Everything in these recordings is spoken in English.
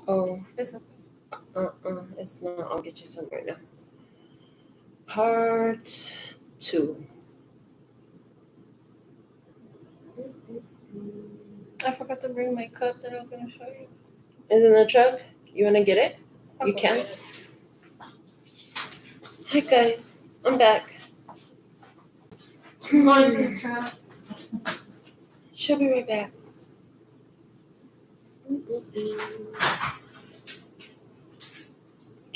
Oh, it's not. I'll get you some right now. Part 2. I forgot to bring my cup that I was going to show you. Is it in the truck? You want to get it? You can. Hi guys, I'm back. I'm going to the truck. She'll be right back. Give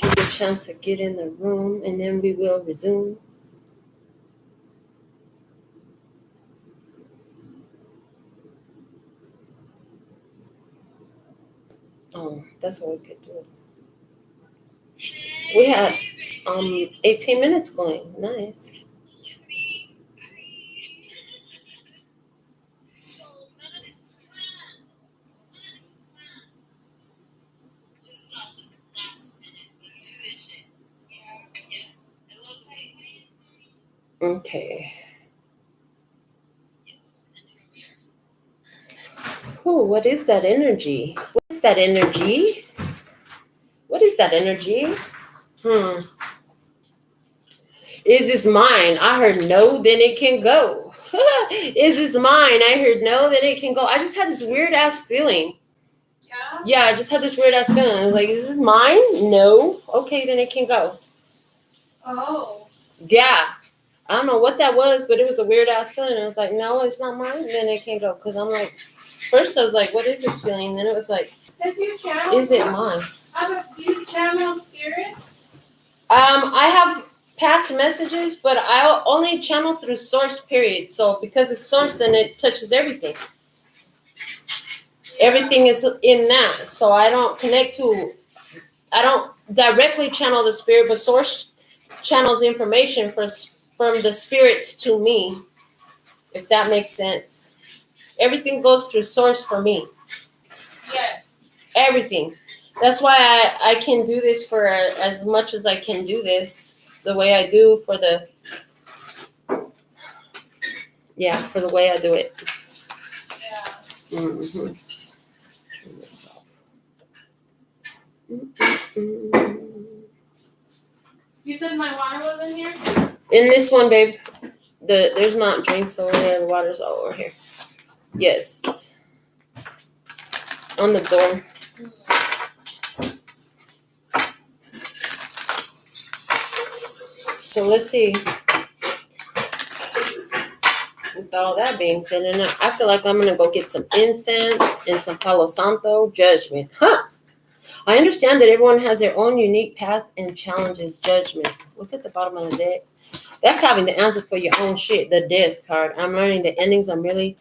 you a chance to get in the room and then we will resume. Oh, that's what we could do. We had 18 minutes going. Nice. Okay. Oh, what is that energy? What is that energy? What is that energy? Is this mine? I heard no, then it can go. Is this mine? I heard no, then it can go. I just had this weird ass feeling. Yeah, I just had this weird ass feeling. I was like, is this mine? No. Okay, then it can go. Oh. Yeah. I don't know what that was, but it was a weird ass feeling. I was like, no, it's not mine. Then it can go. Because I'm like, first I was like, what is this feeling? Then it was like, is it mine? Do you channel spirit? I have past messages, but I only channel through source, period. So because it's source, then it touches everything. Everything is in that. So I don't directly channel the spirit, but source channels information from the spirits to me, if that makes sense. Everything goes through source for me. Yes. Everything. That's why I can do this for as much as I can do this, the way I do for the way I do it. Yeah. Mm-hmm. You said my water was in here? In this one, babe. There's not drinks over there. The water's all over here. Yes. On the door. So let's see. With all that being said, and I feel like I'm gonna go get some incense and some Palo Santo judgment. I understand that everyone has their own unique path and challenges judgment. What's at the bottom of the deck? That's having the answer for your own shit. The death card. I'm learning the endings are merely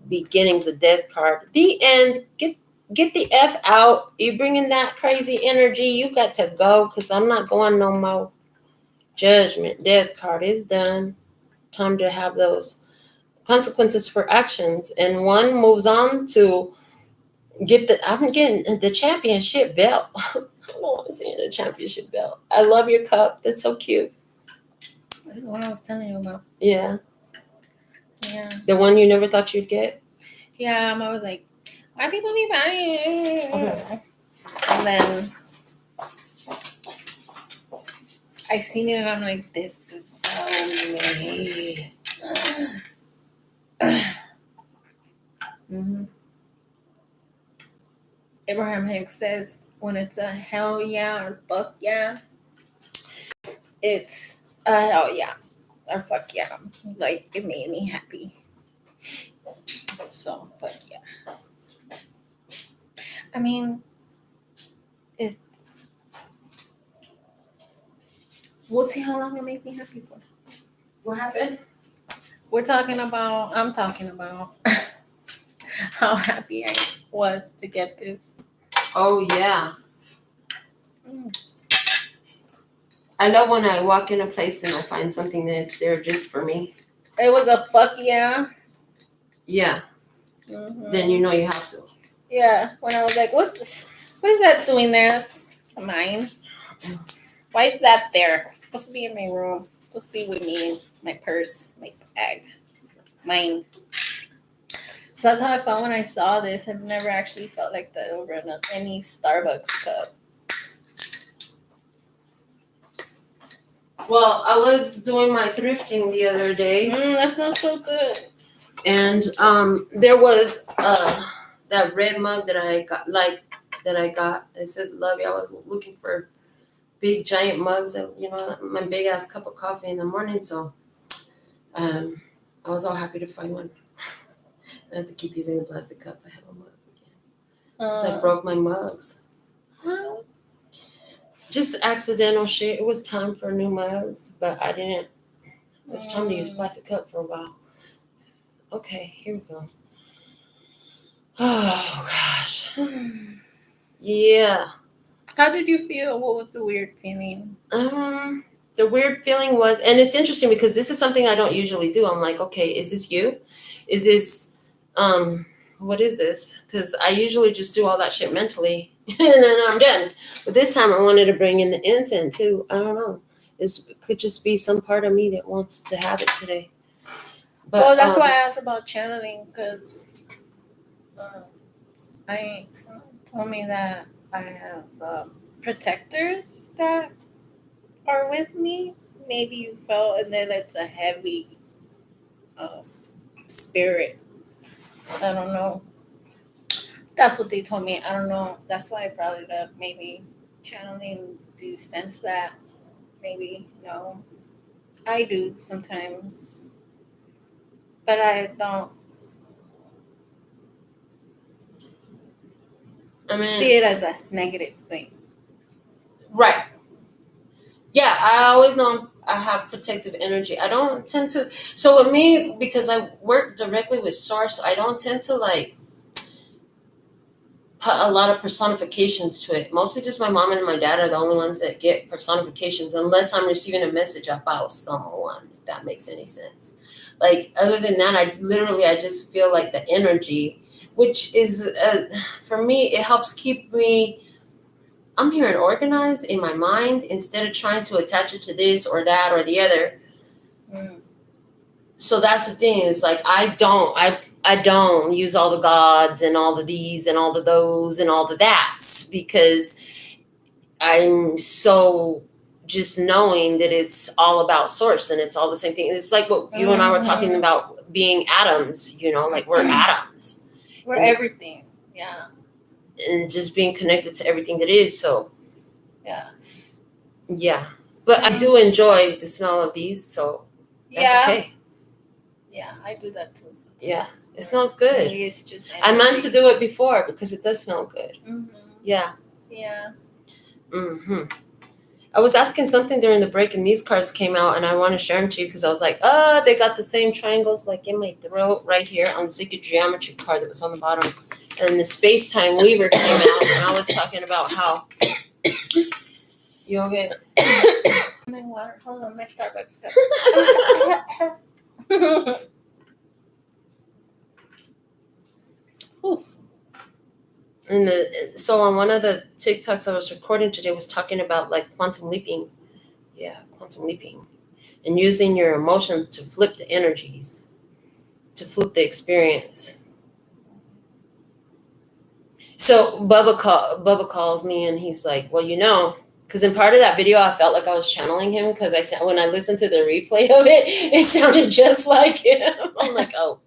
beginnings. The death card. The end. Get the F out. You bringing that crazy energy. You got to go because I'm not going no more. Judgment. Death card is done. Time to have those consequences for actions. And one moves on to I'm getting the championship belt. I don't want to see the championship belt. I love your cup. That's so cute. This is the one I was telling you about. Yeah. Yeah. The one you never thought you'd get? Yeah, I'm always like, why people be buying it? Okay. And then I seen it and I'm like, this is so me. Mm-hmm. Abraham Hicks says, when it's a hell yeah or fuck yeah, it's a hell yeah or fuck yeah. Like, it made me happy. So, fuck yeah. I mean, we'll see how long it makes me happy for. What happened? I'm talking about how happy I was to get this. Oh, yeah. I love when I walk in a place and I find something that's there just for me. It was a fuck yeah. Yeah. Mm-hmm. Then you know you have to. Yeah. When I was like, what is that doing there? That's mine. Why is that there? It's supposed to be in my room. It's supposed to be with me, my purse, my bag. Mine. So that's how I felt when I saw this. I've never actually felt like that over any Starbucks cup. Well, I was doing my thrifting the other day. That smells so good. And there was that red mug that I got. It says "Love You." I was looking for big giant mugs, my big ass cup of coffee in the morning. So I was all happy to find one. So I have to keep using the plastic cup. I have a mug again because I broke my mugs. Just accidental shit. It was time for new mugs, but I didn't. It was time to use plastic cup for a while. Okay, here we go. Oh gosh. Yeah. How did you feel? What was the weird feeling? The weird feeling was, and it's interesting because this is something I don't usually do. I'm like, okay, is this you? Is this, what is this? Because I usually just do all that shit mentally and then I'm done. But this time I wanted to bring in the incense too. I don't know. It could just be some part of me that wants to have it today. But, well, that's why I asked about channeling, because someone told me that I have protectors that are with me. Maybe you felt, and then it's a heavy spirit. I don't know. That's what they told me. I don't know. That's why I brought it up. Maybe channeling. Do you sense that? Maybe no. I do sometimes, but I don't. See it as a negative thing. Right. Yeah, I always know I have protective energy. I don't tend to. So with me, because I work directly with Source, I don't tend to put a lot of personifications to it. Mostly just my mom and my dad are the only ones that get personifications, unless I'm receiving a message about someone, if that makes any sense. Other than that, I just feel like the energy, which is, for me, it helps keep me, I'm here and organized in my mind instead of trying to attach it to this or that or the other. So that's the thing, is I don't use all the gods and all the these and all the those and all the that's, because I'm so just knowing that it's all about Source and it's all the same thing. It's like what you and I were talking about, being atoms, we're atoms. We're everything. Yeah. And just being connected to everything that is. So yeah. But I do enjoy the smell of these, so that's okay. Yeah, I do that too. Sometimes. Yeah, it smells good. Maybe it's just energy. I meant to do it before because it does smell good. Yeah. I was asking something during the break, and these cards came out, and I want to share them to you because I was like, they got the same triangles in my throat right here on the Secret Geometry card that was on the bottom. And the Space-Time Weaver came out, and I was talking about how... You okay? I'm in water. Hold on, my Starbucks cup. And so on one of the TikToks I was recording today was talking about quantum leaping. Yeah, quantum leaping. And using your emotions to flip the energies, to flip the experience. So Bubba calls me and he's like, well, because in part of that video, I felt like I was channeling him, because when I listened to the replay of it, it sounded just like him. I'm like, oh,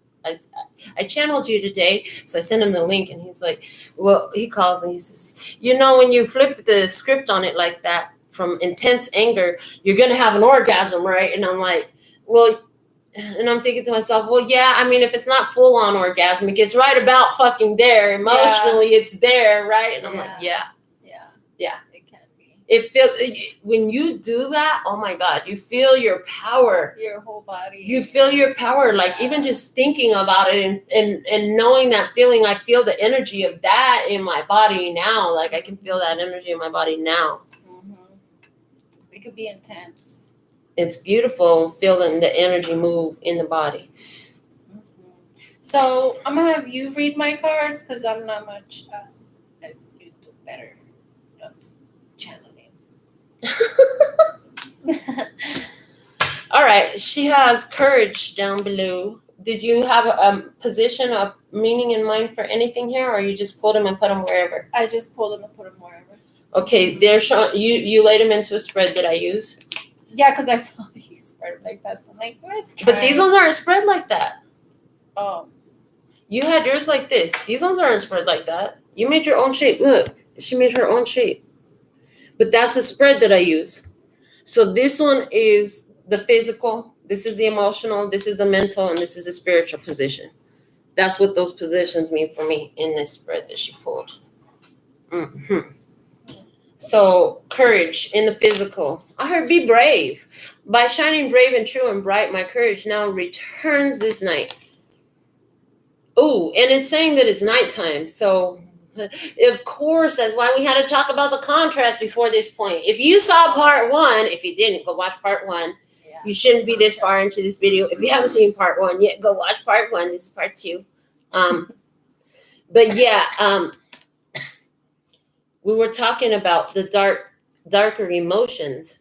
I channeled you today. So I sent him the link, and he's like, well, he calls and he says, when you flip the script on it like that, from intense anger, you're going to have an orgasm, right? And I'm like, well, and I'm thinking to myself, well, yeah, I mean, if it's not full on orgasm, it gets right about fucking there. Emotionally, it's there, right? And I'm like, yeah. It can be. It feels, when you do that, oh my God, you feel your power. Your whole body. You feel your power, even just thinking about it and knowing that feeling, I feel the energy of that in my body now. I can feel that energy in my body now. It could be intense. It's beautiful feeling the energy move in the body. So I'm going to have you read my cards, because I'm not much. You do better channeling. All right. She has courage down below. did you have a position, a meaning in mind for anything here, or you just pulled them and put them wherever? I just pulled them and put them wherever. Okay, they're showing you laid them into a spread that I use. Yeah, because I saw you spread like that, so I'm like, let's try. But these ones aren't spread like that. Oh. You had yours like this. These ones aren't spread like that. You made your own shape. Look, she made her own shape. But that's the spread that I use. So this one is the physical, this is the emotional, this is the mental, and this is the spiritual position. That's what those positions mean for me in this spread that she pulled. Mm-hmm. So courage in the physical. I heard be brave. By shining brave and true and bright, my courage now returns this night. Oh, and it's saying that it's nighttime. So of course, that's why we had to talk about the contrast before this point. If you saw part 1, if you didn't, go watch part 1. Yeah. You shouldn't be this far into this video. If you haven't seen part 1 yet, go watch part 1. This is part 2. But yeah, we were talking about the darker emotions.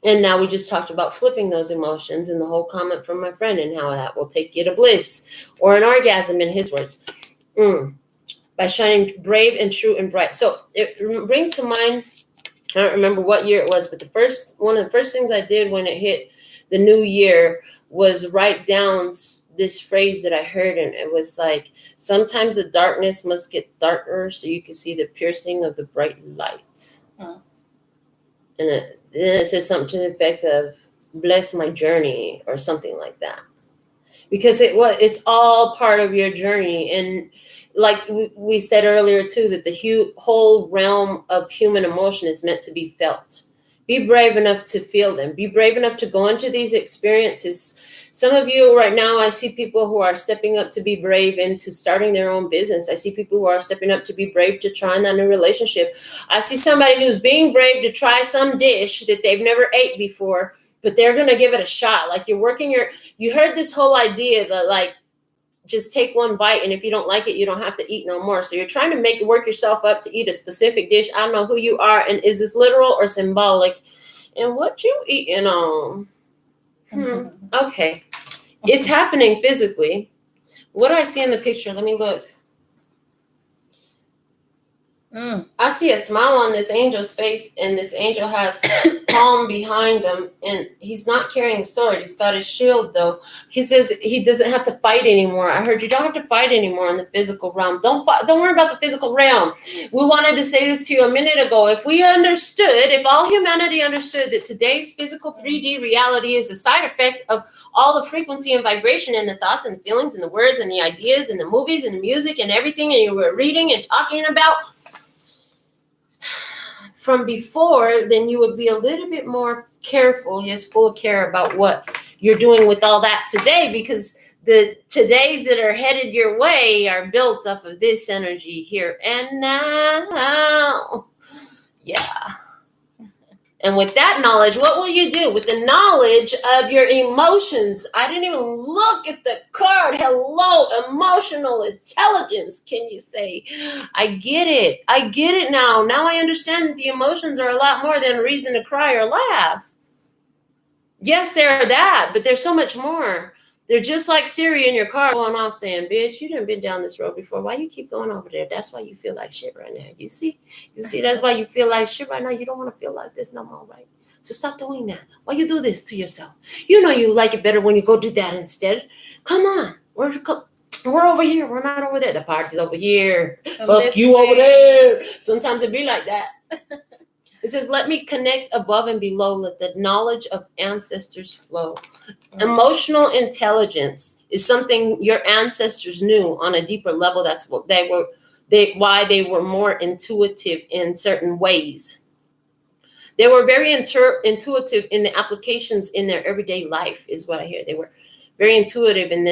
And now we just talked about flipping those emotions and the whole comment from my friend and how that will take you to bliss or an orgasm in his words. By shining brave and true and bright. So it brings to mind, I don't remember what year it was, but one of the first things I did when it hit the new year was write down this phrase that I heard, and it was like, sometimes the darkness must get darker so you can see the piercing of the bright lights. And then it says something to the effect of, bless my journey, or something like that. Because it's all part of your journey. And like we said earlier, too, that the whole realm of human emotion is meant to be felt. Be brave enough to feel them. Be brave enough to go into these experiences. Some of you right now, I see people who are stepping up to be brave into starting their own business. I see people who are stepping up to be brave to try that new relationship. I see somebody who's being brave to try some dish that they've never ate before, but they're going to give it a shot. Like you heard this whole idea that like, just take one bite, and if you don't like it, you don't have to eat no more. So you're trying to work yourself up to eat a specific dish. I don't know who you are, and is this literal or symbolic? And what you eating on? Okay. It's happening physically. What do I see in the picture? Let me look. I see a smile on this angel's face, and this angel has palm behind him, and he's not carrying a sword. He's got his shield, though. He says he doesn't have to fight anymore. I heard you don't have to fight anymore in the physical realm. Don't worry about the physical realm. We wanted to say this to you a minute ago. If all humanity understood that today's physical 3D reality is a side effect of all the frequency and vibration and the thoughts and the feelings and the words and the ideas and the movies and the music and everything and you were reading and talking about from before, then you would be a little bit more careful, yes, full of care about what you're doing with all that today, because the todays that are headed your way are built off of this energy here and now. Yeah. And with that knowledge, what will you do with the knowledge of your emotions? I didn't even look at the card. Hello, emotional intelligence. Can you say, I get it. I get it now. Now I understand that the emotions are a lot more than a reason to cry or laugh. Yes, they're that, but there's so much more. They're just like Siri in your car going off saying, bitch, you done been down this road before. Why you keep going over there? That's why you feel like shit right now. You see, that's why you feel like shit right now. You don't want to feel like this no more, right? So stop doing that. Why you do this to yourself? You know you like it better when you go do that instead. Come on. We're over here. We're not over there. The party's over here. Fuck you over there. Sometimes it be like that. It says, let me connect above and below. Let the knowledge of ancestors flow. Emotional intelligence is something your ancestors knew on a deeper level. That's what why they were more intuitive in certain ways. They were very intuitive in the applications in their everyday life, is what I hear. They were very intuitive in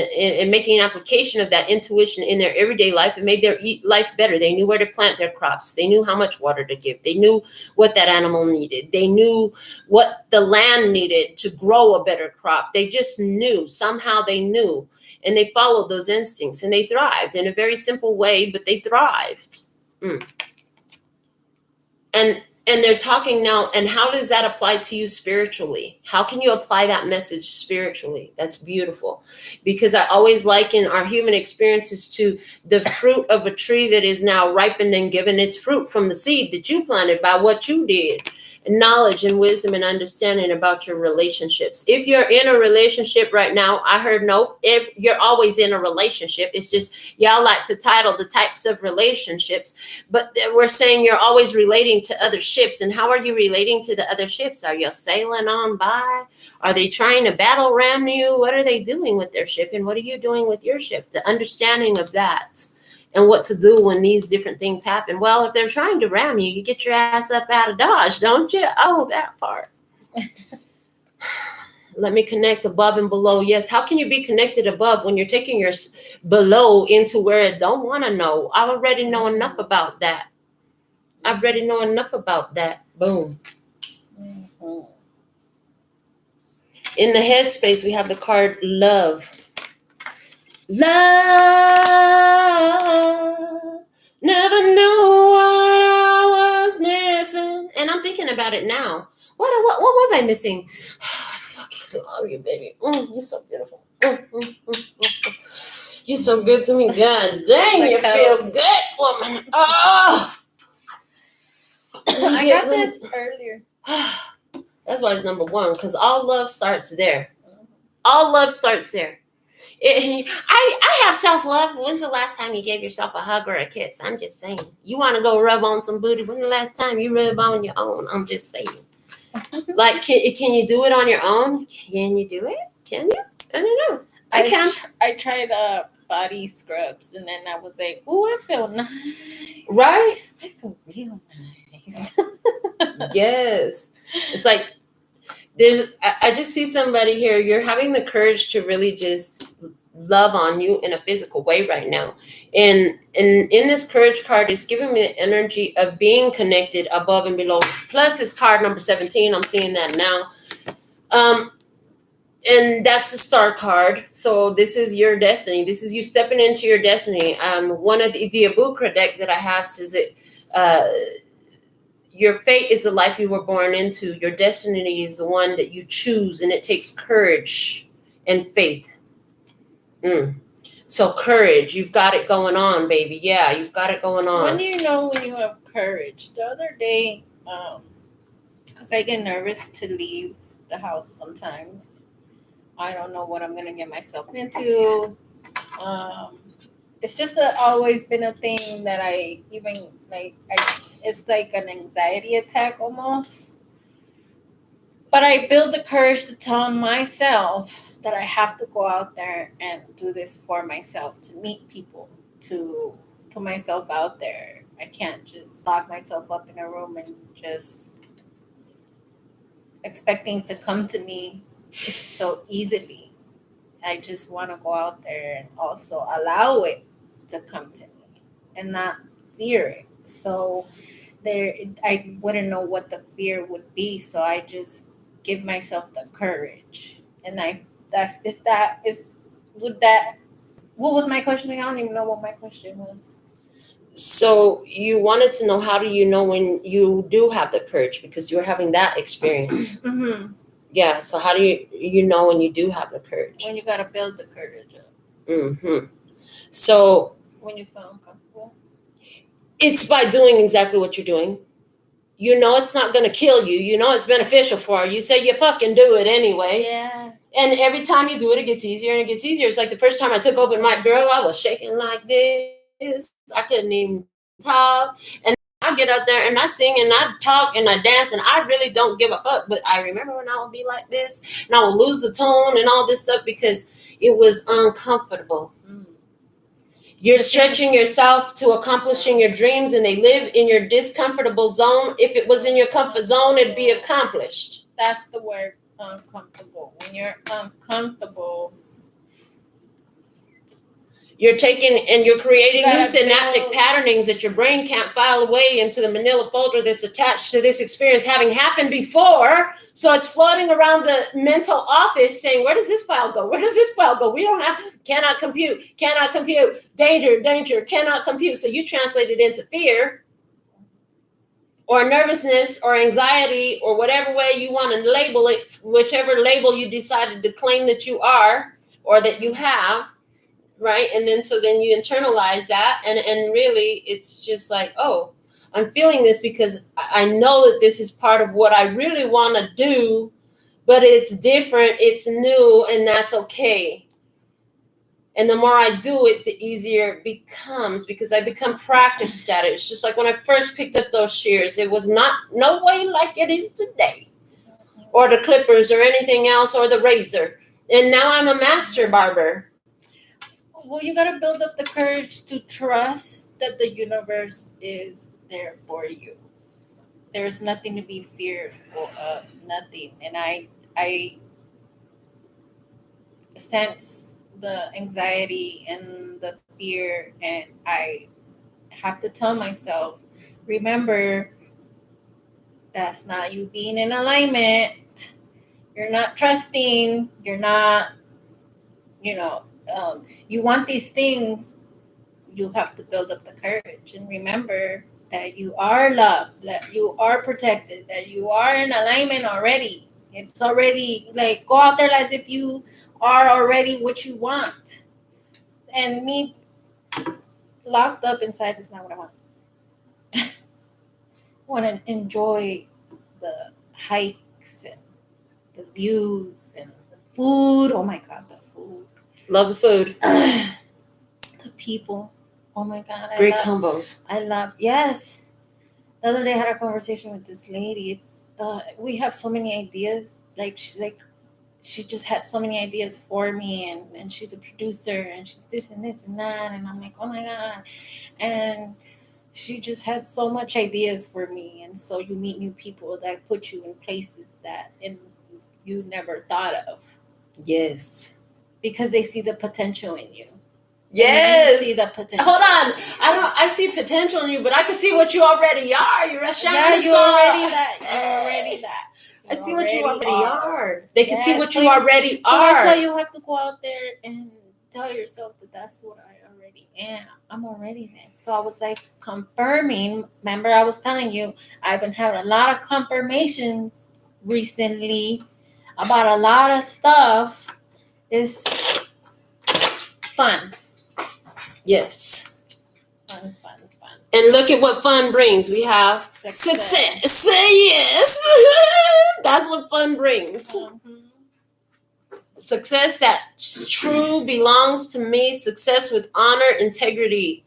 making an application of that intuition in their everyday life. It made their life better. They knew where to plant their crops. They knew how much water to give. They knew what that animal needed. They knew what the land needed to grow a better crop. They just knew. Somehow they knew. And they followed those instincts. And they thrived in a very simple way, but they thrived. And And they're talking now, and how does that apply to you spiritually? How can you apply that message spiritually? That's beautiful. Because I always liken our human experiences to the fruit of a tree that is now ripened and given its fruit from the seed that you planted by what you did. Knowledge and wisdom and understanding about your relationships. If you're in a relationship right now, I heard no, if you're always in a relationship. It's just y'all like to title the types of relationships, but we're saying you're always relating to other ships. And how are you relating to the other ships? Are you sailing on by? Are they trying to battle ram you? What are they doing with their ship? And what are you doing with your ship? The understanding of that. And what to do when these different things happen. Well, if they're trying to ram you, you get your ass up out of Dodge, don't you? Oh, that part. Let me connect above and below. Yes. How can you be connected above when you're taking your below into where it don't want to know? I already know enough about that. I already know enough about that. Boom. Mm-hmm. In the headspace, we have the card love. Love, never knew what I was missing. And I'm thinking about it now. What was I missing? I fucking love you, baby. You're so beautiful. You're so good to me. God dang, you feel good, woman. Oh. I got this earlier. That's why it's number one, because all love starts there. All love starts there. I have self-love. When's the last time you gave yourself a hug or a kiss? I'm just saying. You want to go rub on some booty? When's the last time you rub on your own? I'm just saying. Like, can you do it on your own? Can you do it? Can you? I don't know. I can. I tried body scrubs, and then I was like, "Ooh, I feel nice." Right? I feel real nice. Yes. It's like, I just see somebody here. You're having the courage to really just love on you in a physical way right now. And in this courage card, it's giving me the energy of being connected above and below. Plus, it's card number 17. I'm seeing that now. And that's the star card. So this is your destiny. This is you stepping into your destiny. One of the Abukra deck that I have says it. Your fate is the life you were born into. Your destiny is the one that you choose, and it takes courage and faith. So courage, you've got it going on, baby. Yeah, you've got it going on. When do you know when you have courage? The other day, because I get nervous to leave the house sometimes. I don't know what I'm going to get myself into. It's just always been a thing that I even, it's like an anxiety attack almost. But I build the courage to tell myself that I have to go out there and do this for myself, to meet people, to put myself out there. I can't just lock myself up in a room and just expect things to come to me so easily. I just want to go out there and also allow it to come to me and not fear it. So I wouldn't know what the fear would be, so I just give myself the courage. And what was my question? I don't even know what my question was. So you wanted to know, how do you know when you do have the courage, because you're having that experience. Mm-hmm. Yeah, so how do you know when you do have the courage? When you got to build the courage up. Mm-hmm. So when you feel uncomfortable? It's by doing exactly what you're doing. You know it's not going to kill you. You know it's beneficial for you. So you fucking do it anyway. Yeah. And every time you do it, it gets easier and it gets easier. It's like the first time I took open mic, girl, I was shaking like this. I couldn't even talk. And I get up there and I sing and I talk and I dance and I really don't give a fuck. But I remember when I would be like this and I would lose the tone and all this stuff because it was uncomfortable. You're stretching yourself to accomplishing your dreams, and they live in your discomfortable zone. If it was in your comfort zone, it'd be accomplished. That's the word, uncomfortable. When you're uncomfortable, you're taking and you're creating new synaptic patternings that your brain can't file away into the manila folder that's attached to this experience having happened before. So it's floating around the mental office saying, where does this file go? Where does this file go? We don't have, cannot compute, danger, cannot compute. So you translate it into fear or nervousness or anxiety or whatever way you want to label it, whichever label you decided to claim that you are or that you have, right? And then so then you internalize that, and really it's just like, oh, I'm feeling this because I know that this is part of what I really want to do, but it's different, it's new, and that's okay. And the more I do it, the easier it becomes because I become practiced at it. It's just like when I first picked up those shears, it was no way like it is today, or the clippers or anything else, or the razor. And now I'm a master barber. Well, you got to build up the courage to trust that the universe is there for you. There's nothing to be fearful of, nothing. And I sense the anxiety and the fear, and I have to tell myself, remember, that's not you being in alignment. You're not trusting. You're not, you want these things. You have to build up the courage and remember that you are loved, that you are protected, that you are in alignment already. It's already like, go out there as if you are already what you want. And me locked up inside is not what I want. I want to enjoy the hikes and the views and the food. Oh my God, the food. Love the food. The people. Oh my God. Great combos. Yes. The other day I had a conversation with this lady. It's we have so many ideas. Like, she's like, she just had so many ideas for me, and she's a producer, and she's this and this and that, and I'm like, oh my God. And she just had so much ideas for me. And so you meet new people that put you in places that you never thought of. Yes. Because they see the potential in you. Yes. You see the potential. Hold on. I see potential in you, but I can see what you already are. You're a shining you're star. already that. You're already that. I see what you already are. They can see what you already so are. That's why you have to go out there and tell yourself that that's what I already am. I'm already this. So I was like confirming. Remember, I was telling you, I've been having a lot of confirmations recently about a lot of stuff. It's fun. Yes. Fun. And look at what fun brings. We have success. Say yes. That's what fun brings. Mm-hmm. Success that's true belongs to me. Success with honor, integrity.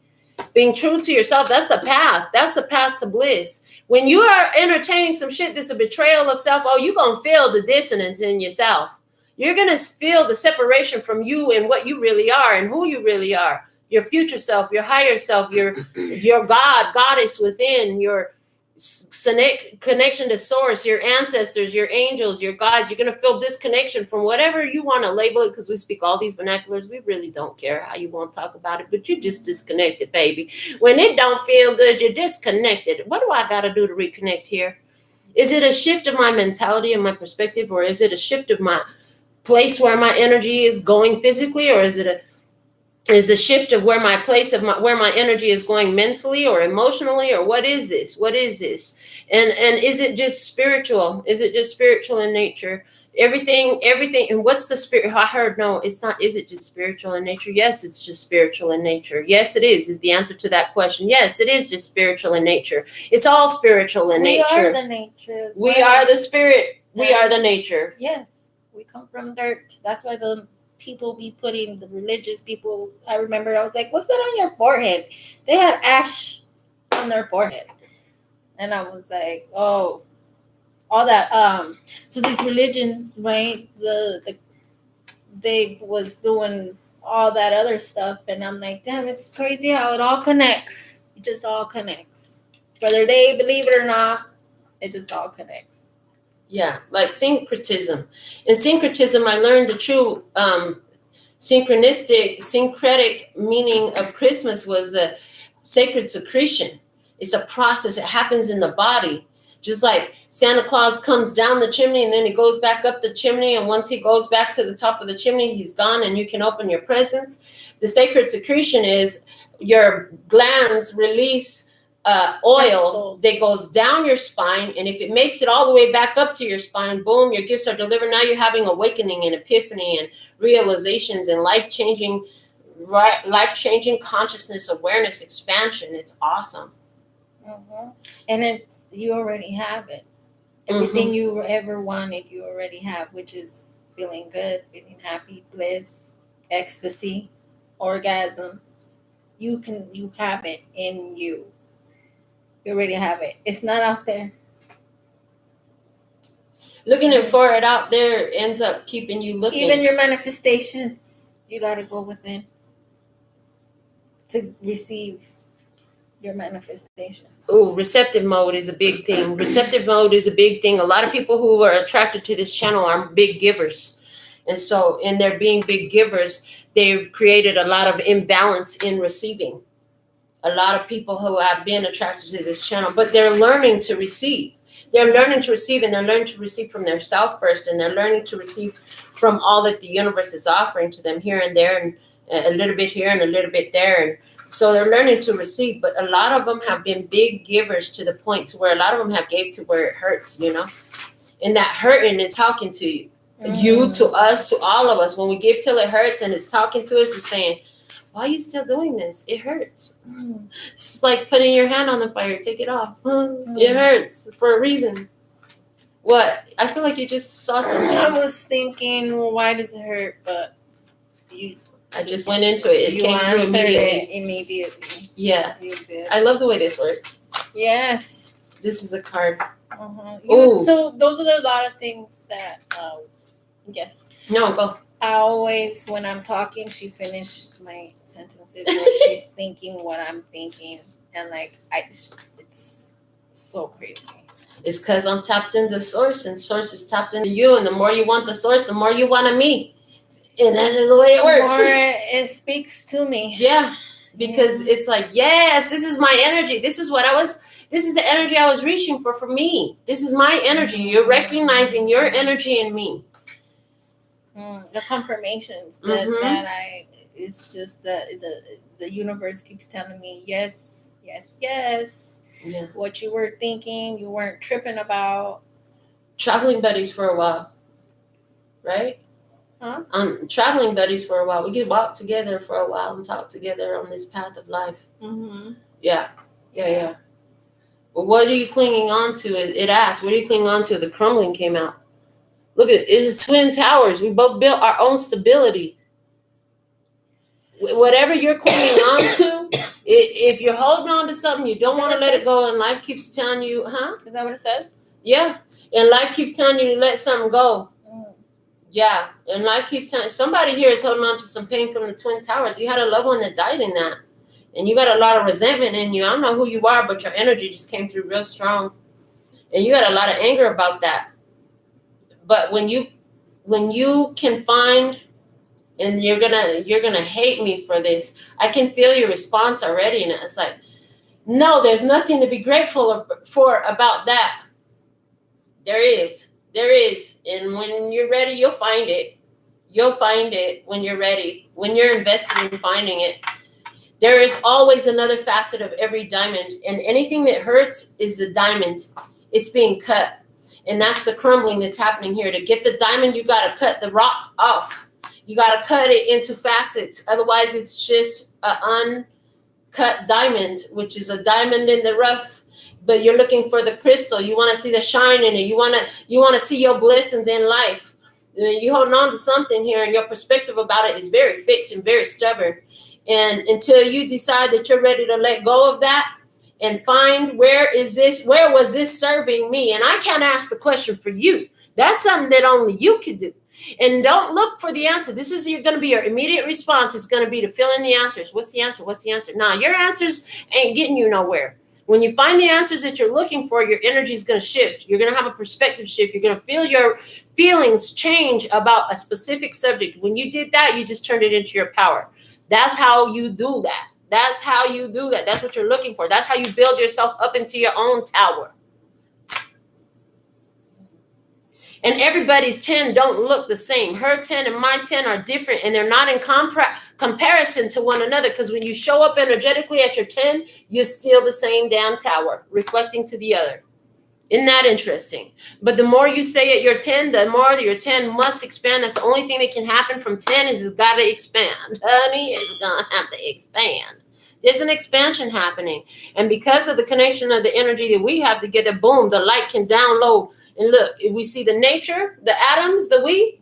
Being true to yourself. That's the path. That's the path to bliss. When you are entertaining some shit that's a betrayal of self, you're going to feel the dissonance in yourself. You're going to feel the separation from you and what you really are and who you really are. Your future self, your higher self, your God, goddess within, your connection to source, your ancestors, your angels, your guides. You're going to feel disconnection from whatever you want to label it, because we speak all these vernaculars. We really don't care how you want to talk about it, but you're just disconnected, baby. When it don't feel good, you're disconnected. What do I got to do to reconnect here? Is it a shift of my mentality and my perspective, or is it a shift of my place where my energy is going physically, or is it a shift of where my place of where my energy is going mentally or emotionally, or what is this? And is it just spiritual? Is it just spiritual in nature? Everything. And what's the spirit? I heard, no, it's not. Is it just spiritual in nature? Yes, it's just spiritual in nature. Yes, it is the answer to that question. Yes, it is just spiritual in nature. It's all spiritual in nature. We are the nature. We are the spirit. We are the nature. Yes, we come from dirt. That's why the people be putting, the religious people, I remember I was like, what's that on your forehead? They had ash on their forehead. And I was like, oh, all that. So these religions, right, they was doing all that other stuff. And I'm like, damn, it's crazy how it all connects. It just all connects. Whether they believe it or not, it just all connects. Yeah, like syncretism. In syncretism, I learned the true syncretic meaning of Christmas was the sacred secretion. It's a process. It happens in the body. Just like Santa Claus comes down the chimney and then he goes back up the chimney. And once he goes back to the top of the chimney, he's gone and you can open your presents. The sacred secretion is your glands release oil crystals that goes down your spine. And if it makes it all the way back up to your spine, boom, your gifts are delivered. Now you're having awakening and epiphany and realizations and life-changing consciousness, awareness, expansion. It's awesome. Mm-hmm. And you already have it. Everything you ever wanted, you already have, which is feeling good, feeling happy, bliss, ecstasy, orgasm. You have it in you. You already have it. It's not out there. Looking for it out there ends up keeping you looking. Even your manifestations, you got to go within to receive your manifestation. Oh, receptive mode is a big thing. Receptive mode is a big thing. A lot of people who are attracted to this channel are big givers. And so in their being big givers, they've created a lot of imbalance in receiving. A lot of people who have been attracted to this channel, but they're learning to receive. They're learning to receive, and they're learning to receive from their self first, and they're learning to receive from all that the universe is offering to them here and there, and a little bit here and a little bit there. And so they're learning to receive, but a lot of them have been big givers to the point to where a lot of them have gave to where it hurts, you know? And that hurting is talking to you. You, to us, to all of us. When we give till it hurts and it's talking to us, it's saying, why are you still doing this? It hurts. It's just like putting your hand on the fire. Take it off. It hurts for a reason. What? I feel like you just saw something. I was thinking, well, why does it hurt? But I just went into it. It came through immediately. Yeah. You did. I love the way this works. Yes. This is a card. So those are a lot of things that, yes. No, go. I always, when I'm talking, she finishes my sentences or she's thinking what I'm thinking. And it's so crazy. It's because I'm tapped into source and source is tapped into you. And the more you want the source, the more you want me. And that is the way it works. The more it speaks to me. Yeah. Because it's like, yes, this is my energy. This is the energy I was reaching for me. This is my energy. You're recognizing your energy in me. The confirmations that it's just the universe keeps telling me, yes. Yeah. What you were thinking, you weren't tripping about. Traveling buddies for a while. Right? Huh? Traveling buddies for a while. We could walk together for a while and talk together on this path of life. Yeah. But what are you clinging on to? It asks, what are you clinging on to? The crumbling came out. Look at it's twin towers. We both built our own stability. Whatever you're clinging on to, if you're holding on to something, you don't want to let it go, and life keeps telling you, Is that what it says? Yeah. And life keeps telling you to let something go. Yeah. And life keeps telling somebody here is holding on to some pain from the twin towers. You had a loved one that died in that. And you got a lot of resentment in you. I don't know who you are, but your energy just came through real strong. And you got a lot of anger about that. But when you can find, and you're gonna hate me for this, I can feel your response already, and it's like, no, there's nothing to be grateful for about that. There is, and when you're ready, you'll find it. You'll find it when you're ready. When you're invested in finding it, there is always another facet of every diamond, and anything that hurts is a diamond. It's being cut. And that's the crumbling that's happening here. To get the diamond, you got to cut the rock off. You got to cut it into facets. Otherwise, it's just an uncut diamond, which is a diamond in the rough. But you're looking for the crystal. You want to see the shine in it. You want to see your blessings in life. You holding on to something here, and your perspective about it is very fixed and very stubborn. And until you decide that you're ready to let go of that, and find where was this serving me? And I can't ask the question for you. That's something that only you can do. And don't look for the answer. This is going to be your immediate response. It's going to be to fill in the answers. What's the answer? Now, your answers ain't getting you nowhere. When you find the answers that you're looking for, your energy is going to shift. You're going to have a perspective shift. You're going to feel your feelings change about a specific subject. When you did that, you just turned it into your power. That's how you do that. That's how you do that. That's what you're looking for. That's how you build yourself up into your own tower. And everybody's 10 don't look the same. Her 10 and my 10 are different, and they're not in comparison to one another, because when you show up energetically at your 10, you're still the same damn tower, reflecting to the other. Isn't that interesting? But the more you say at your 10, the more your 10 must expand. That's the only thing that can happen from 10 is it's got to expand. Honey, it's going to have to expand. There's an expansion happening. And because of the connection of the energy that we have together, boom, the light can download. And look, we see the nature, the atoms, the we,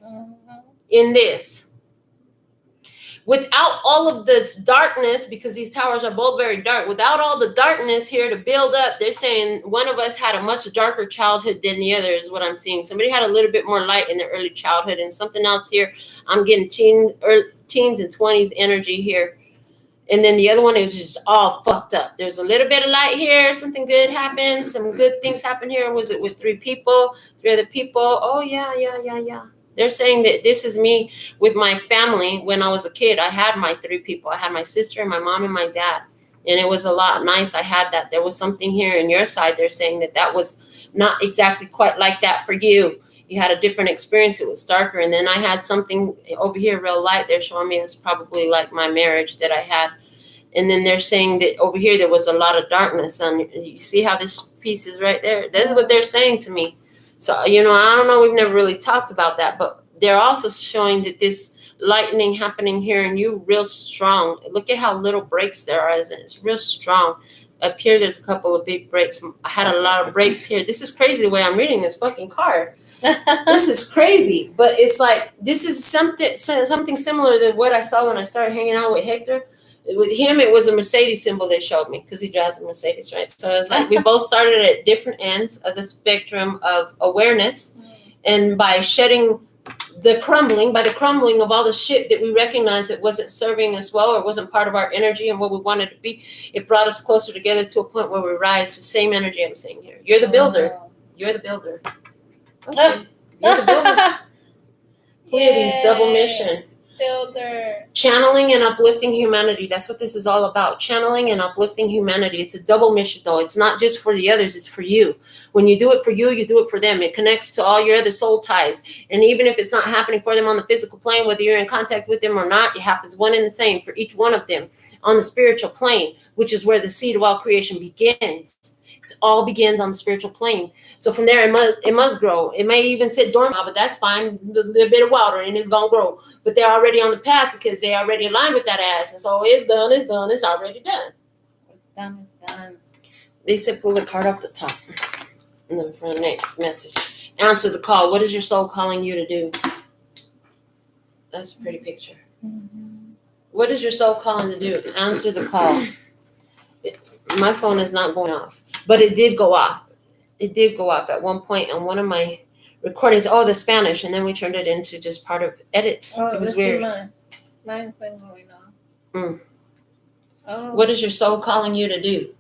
in this. Without all of the darkness, because these towers are both very dark, without all the darkness here to build up, they're saying one of us had a much darker childhood than the other is what I'm seeing. Somebody had a little bit more light in their early childhood, and something else here. I'm getting teens and 20s energy here. And then the other one is just all fucked up. There's a little bit of light here. Something good happened. Some good things happened here. Was it with 3 people, 3 other people? Oh, yeah. They're saying that this is me with my family. When I was a kid, I had my 3 people. I had my sister and my mom and my dad. And it was a lot nice. I had that. There was something here in your side. They're saying that was not exactly quite like that for you. You had a different experience. It was darker. And then I had something over here, real light. They're showing me it's probably like my marriage that I had. And then they're saying that over here there was a lot of darkness. And you see how this piece is right there? That's what they're saying to me. So, I don't know. We've never really talked about that. But they're also showing that this lightning happening here and you real strong. Look at how little breaks there are. It's real strong. Up here, there's a couple of big breaks. I had a lot of breaks here. This is crazy the way I'm reading this fucking card. This is crazy. But it's like, this is something similar to what I saw when I started hanging out with Hector. With him, it was a Mercedes symbol they showed me because he drives a Mercedes, right? So it's like we both started at different ends of the spectrum of awareness. And by shedding the crumbling of all the shit that we recognized that wasn't serving us well or wasn't part of our energy and what we wanted to be, it brought us closer together to a point where we rise. The same energy I'm saying here. You're the builder. You're the builder. Okay. You're the builder. Pleiades, double mission. Builder. Channeling and uplifting humanity. That's what this is all about. Channeling and uplifting humanity. It's a double mission, though. It's not just for the others. It's for you. When you do it for you, you do it for them. It connects to all your other soul ties. And even if it's not happening for them on the physical plane, whether you're in contact with them or not, it happens one and the same for each one of them on the spiritual plane, which is where the seed of all creation begins. It all begins on the spiritual plane. So from there, it must grow. It may even sit dormant, but that's fine. A little bit of water and it's going to grow. But they're already on the path because they already aligned with that ass. And so it's done. It's already done. It's done. They said pull the card off the top. And then for the next message. Answer the call. What is your soul calling you to do? That's a pretty picture. Mm-hmm. What is your soul calling to do? Answer the call. My phone is not going off. But it did go off. It did go off at one point on one of my recordings. The Spanish. And then we turned it into just part of edits. It was weird. Mine's been going on. What is your soul calling you to do?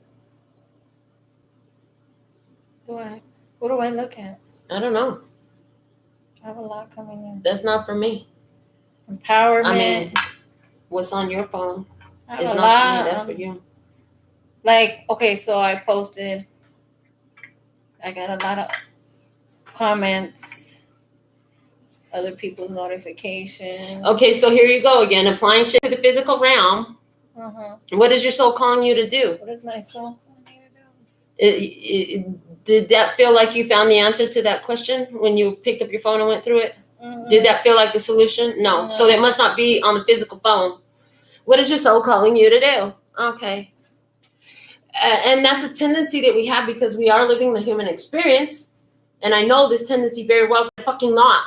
What do I look at? I don't know. I have a lot coming in. That's not for me. Empowerment. I mean, what's on your phone I have is a not lot. for me. That's for you. So I posted. I got a lot of comments, other people's notifications. Okay, so here you go again, applying shit to the physical realm. What is your soul calling you to do? What is my soul calling me to do? Did that feel like you found the answer to that question when you picked up your phone and went through it? Mm-hmm. Did that feel like the solution? No. So it must not be on the physical phone. What is your soul calling you to do? Okay. And that's a tendency that we have because we are living the human experience. And I know this tendency very well, but fucking not.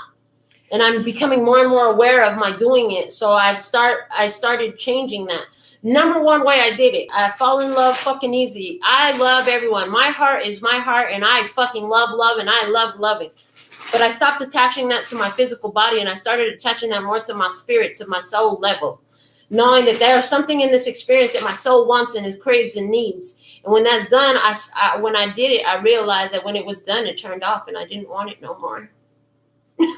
And I'm becoming more and more aware of my doing it. So I started changing that. Number one way I did it, I fall in love fucking easy. I love everyone. My heart is my heart, and I fucking love love, and I love loving. But I stopped attaching that to my physical body, and I started attaching that more to my spirit, to my soul level. Knowing that there's something in this experience that my soul wants and it craves and needs. And when that's done, when I did it, I realized that when it was done, it turned off and I didn't want it no more. It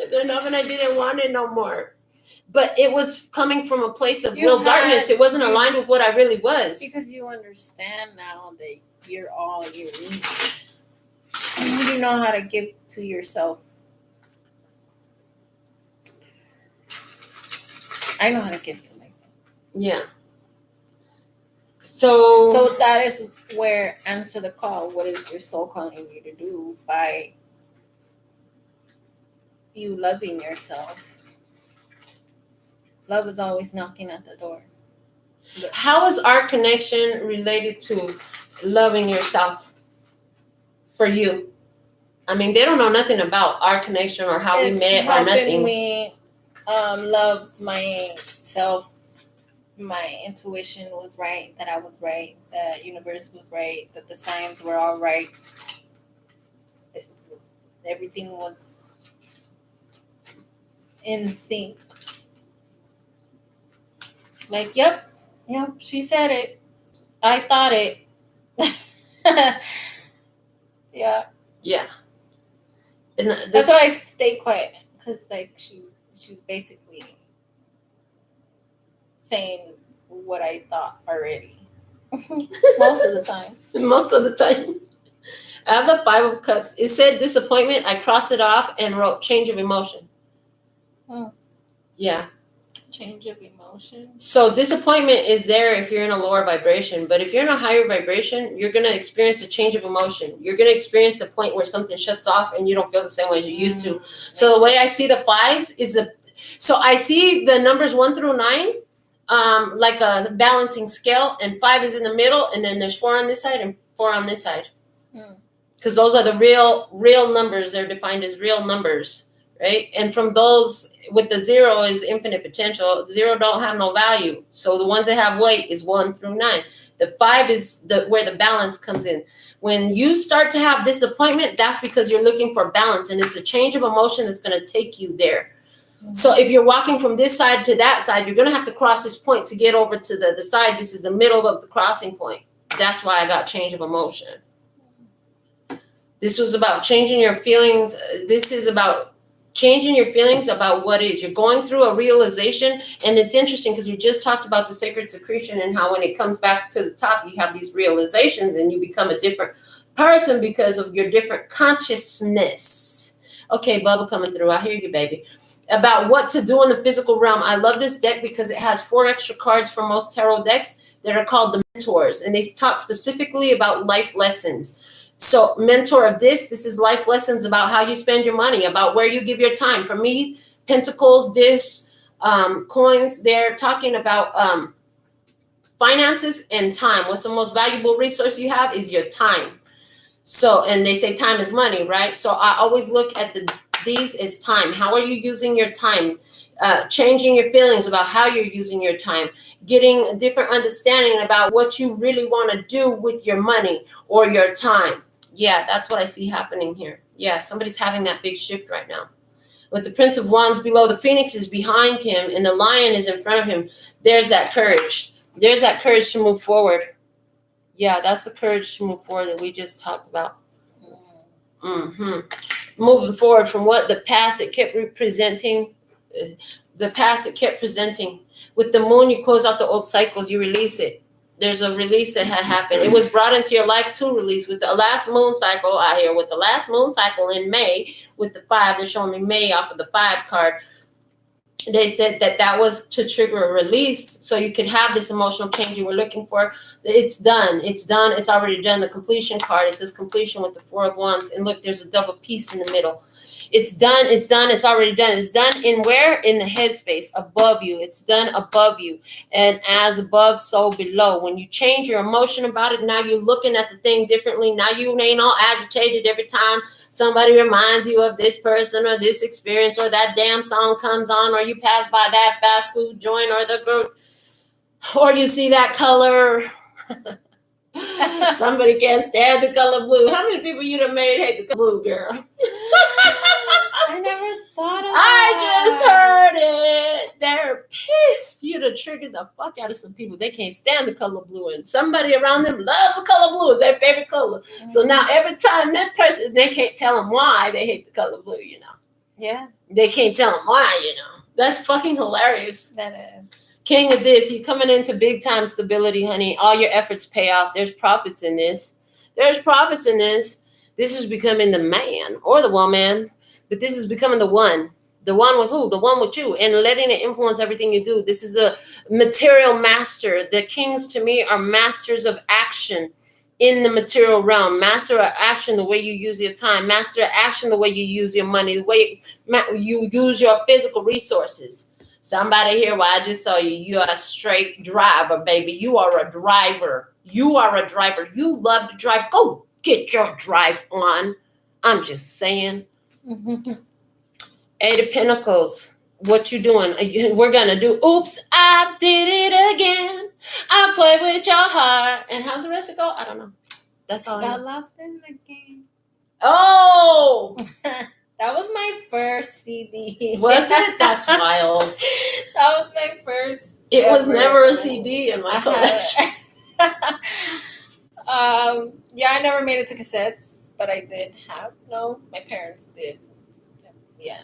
turned off and I didn't want it no more. But it was coming from a place of real darkness. It wasn't aligned with what I really was. Because you understand now that you're all you need. you know how to give to yourself? I know how to give to myself. Yeah. So that is where answer the call. What is your soul calling you to do by you loving yourself? Love is always knocking at the door. how is our connection related to loving yourself for you? I mean, they don't know nothing about our connection or how we met or nothing. Me love myself. My intuition was right, that I was right, the universe was right, that the signs were all right. Everything was in sync. Like, yep, she said it. I thought it. Yeah. Yeah. And that's why I stay quiet, because like she's basically saying what I thought already. Most of the time. Most of the time. I have the 5 of Cups. It said disappointment. I crossed it off and wrote change of emotion. Yeah. Change of emotion. So disappointment is there if you're in a lower vibration, but if you're in a higher vibration, you're going to experience a change of emotion. You're going to experience a point where something shuts off and you don't feel the same way as you used to. So the way I see the 5s is so I see the numbers 1 through 9 like a balancing scale, and 5 is in the middle, and then there's 4 on this side and 4 on this side. Because those are the real numbers. They're defined as real numbers, right? And from those, with the 0 is infinite potential. 0 don't have no value. So the ones that have weight is 1 through 9. The 5 is where the balance comes in. When you start to have disappointment, that's because you're looking for balance, and it's a change of emotion that's going to take you there. So if you're walking from this side to that side, you're going to have to cross this point to get over to the side. This is the middle of the crossing point. That's why I got change of emotion. This was about changing your feelings. This is about changing your feelings about what is. You're going through a realization, and it's interesting because we just talked about the sacred secretion and how when it comes back to the top, you have these realizations and you become a different person because of your different consciousness. Okay, Bubba coming through. I hear you, baby. About what to do in the physical realm. I love this deck because it has 4 extra cards from most tarot decks that are called the mentors, and they talk specifically about life lessons. So mentor of this is life lessons about how you spend your money, about where you give your time. For me, pentacles, coins, they're talking about finances and time. What's the most valuable resource you have is your time. So, and they say time is money, right? So I always look at these as time. How are you using your time? Changing your feelings about how you're using your time, getting a different understanding about what you really want to do with your money or your time. Yeah, that's what I see happening here. Yeah, somebody's having that big shift right now. With the Prince of Wands below, the Phoenix is behind him and the Lion is in front of him. There's that courage. There's that courage to move forward. Yeah, that's the courage to move forward that we just talked about. Moving forward from what the past it kept representing. The past it kept presenting. With the Moon, you close out the old cycles, you release it. There's a release that had happened. It was brought into your life to release. With the last moon cycle out here, with the last moon cycle in May, with the 5, they're showing me May off of the 5 card. They said that was to trigger a release so you could have this emotional change you were looking for. It's done. It's done. It's already done. The completion card, it says completion with the 4 of Wands. And look, there's a double piece in the middle. It's done. It's done. It's already done. It's done in where? In the headspace above you. It's done above you. And as above, so below. When you change your emotion about it, now you're looking at the thing differently. Now you ain't all agitated every time somebody reminds you of this person or this experience or that damn song comes on or you pass by that fast food joint or the group or you see that color. Somebody can't stand the color blue. How many people you done made hate the color blue, girl? I never thought of I just heard it. They're pissed. You done triggered the fuck out of some people. They can't stand the color blue, and somebody around them loves the color blue. It's their favorite color. So now every time that person, they can't tell them why they hate the color blue, you know. Yeah. They can't tell them why, you know. That's fucking hilarious. That is. King of this, you're coming into big time stability, honey. All your efforts pay off. There's profits in this. There's profits in this. This is becoming the man or the woman, but this is becoming the one. The one with who? The one with you, and letting it influence everything you do. This is the material master. The kings to me are masters of action in the material realm. Master of action, the way you use your time. Master of action, the way you use your money, the way you use your physical resources. Somebody here, well, I just saw you. You are a straight driver, baby. You are a driver. You are a driver. You love to drive. Go get your drive on. I'm just saying. Eight of Pentacles. What you doing? We're gonna do. Oops, I did it again. I play with your heart. And how's the rest of it go? I don't know. That's all. Got lost in the game. Oh, that was my first CD. Was it? That's wild. That was my first. It was never a CD in my collection. Yeah, I never made it to cassettes, but I did have. No, my parents did. Yeah.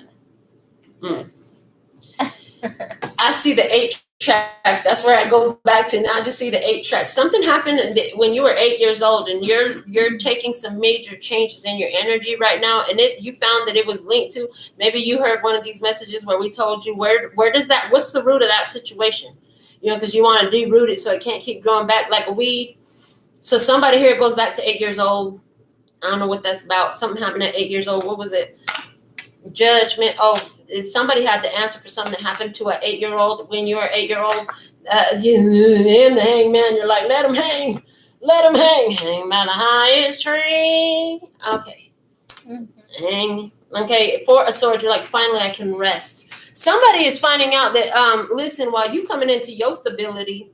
Cassettes. I see the 8-track. That's where I go back to now. I just see the 8-track. Something happened when you were 8 years old, and you're taking some major changes in your energy right now. And you found that it was linked to, maybe you heard one of these messages where we told you where does that, what's the root of that situation? You know, because you want to deroot it so it can't keep growing back like a weed. So somebody here goes back to 8 years old. I don't know what that's about. Something happened at 8 years old. What was it? Judgment. Oh, somebody had the answer for something that happened to an 8-year-old when you were 8-year-old. In the hangman, you're like, let him hang. Let him hang. Hang by the highest tree. Okay. Hang. Okay. 4 of Swords, you're like, finally I can rest. Somebody is finding out that, listen, while you coming into your stability,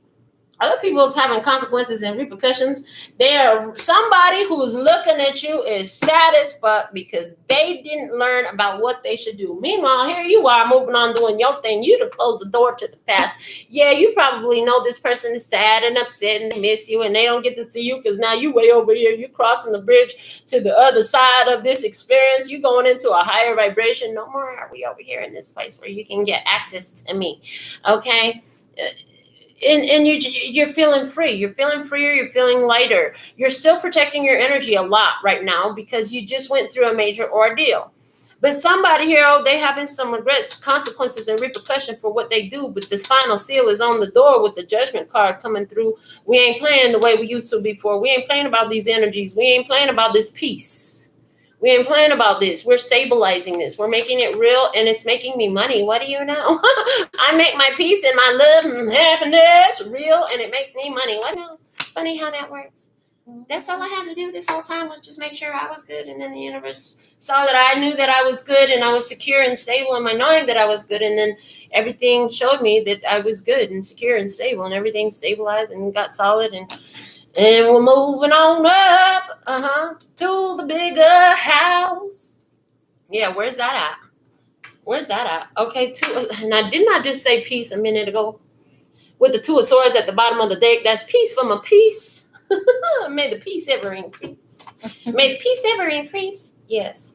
other people is having consequences and repercussions. They are somebody who's looking at you is sad as fuck because they didn't learn about what they should do. Meanwhile, here you are moving on doing your thing. You to close the door to the past. Yeah, you probably know this person is sad and upset and they miss you and they don't get to see you because now you way over here. You crossing the bridge to the other side of this experience. You going into a higher vibration. No more are we over here in this place where you can get access to me. Okay. And you're feeling free. You're feeling freer. You're feeling lighter. You're still protecting your energy a lot right now because you just went through a major ordeal. But somebody here, they having some regrets, consequences, and repercussion for what they do. But this final seal is on the door with the Judgment card coming through. We ain't playing the way we used to before. We ain't playing about these energies. We ain't playing about this peace. We ain't playing about this. We're stabilizing this. We're making it real, and it's making me money. What do you know? I make my peace and my love and happiness real, and it makes me money. What now? Funny how that works. That's all I had to do this whole time was just make sure I was good, and then the universe saw that I knew that I was good, and I was secure and stable in my knowing that I was good, and then everything showed me that I was good and secure and stable, and everything stabilized and got solid, and we're moving on up, to the bigger house. Yeah, where's that at? Where's that at? Okay, and I did not just say peace a minute ago. With the 2 of Swords at the bottom of the deck, that's peace from a peace. May the peace ever increase. May the peace ever increase. Yes.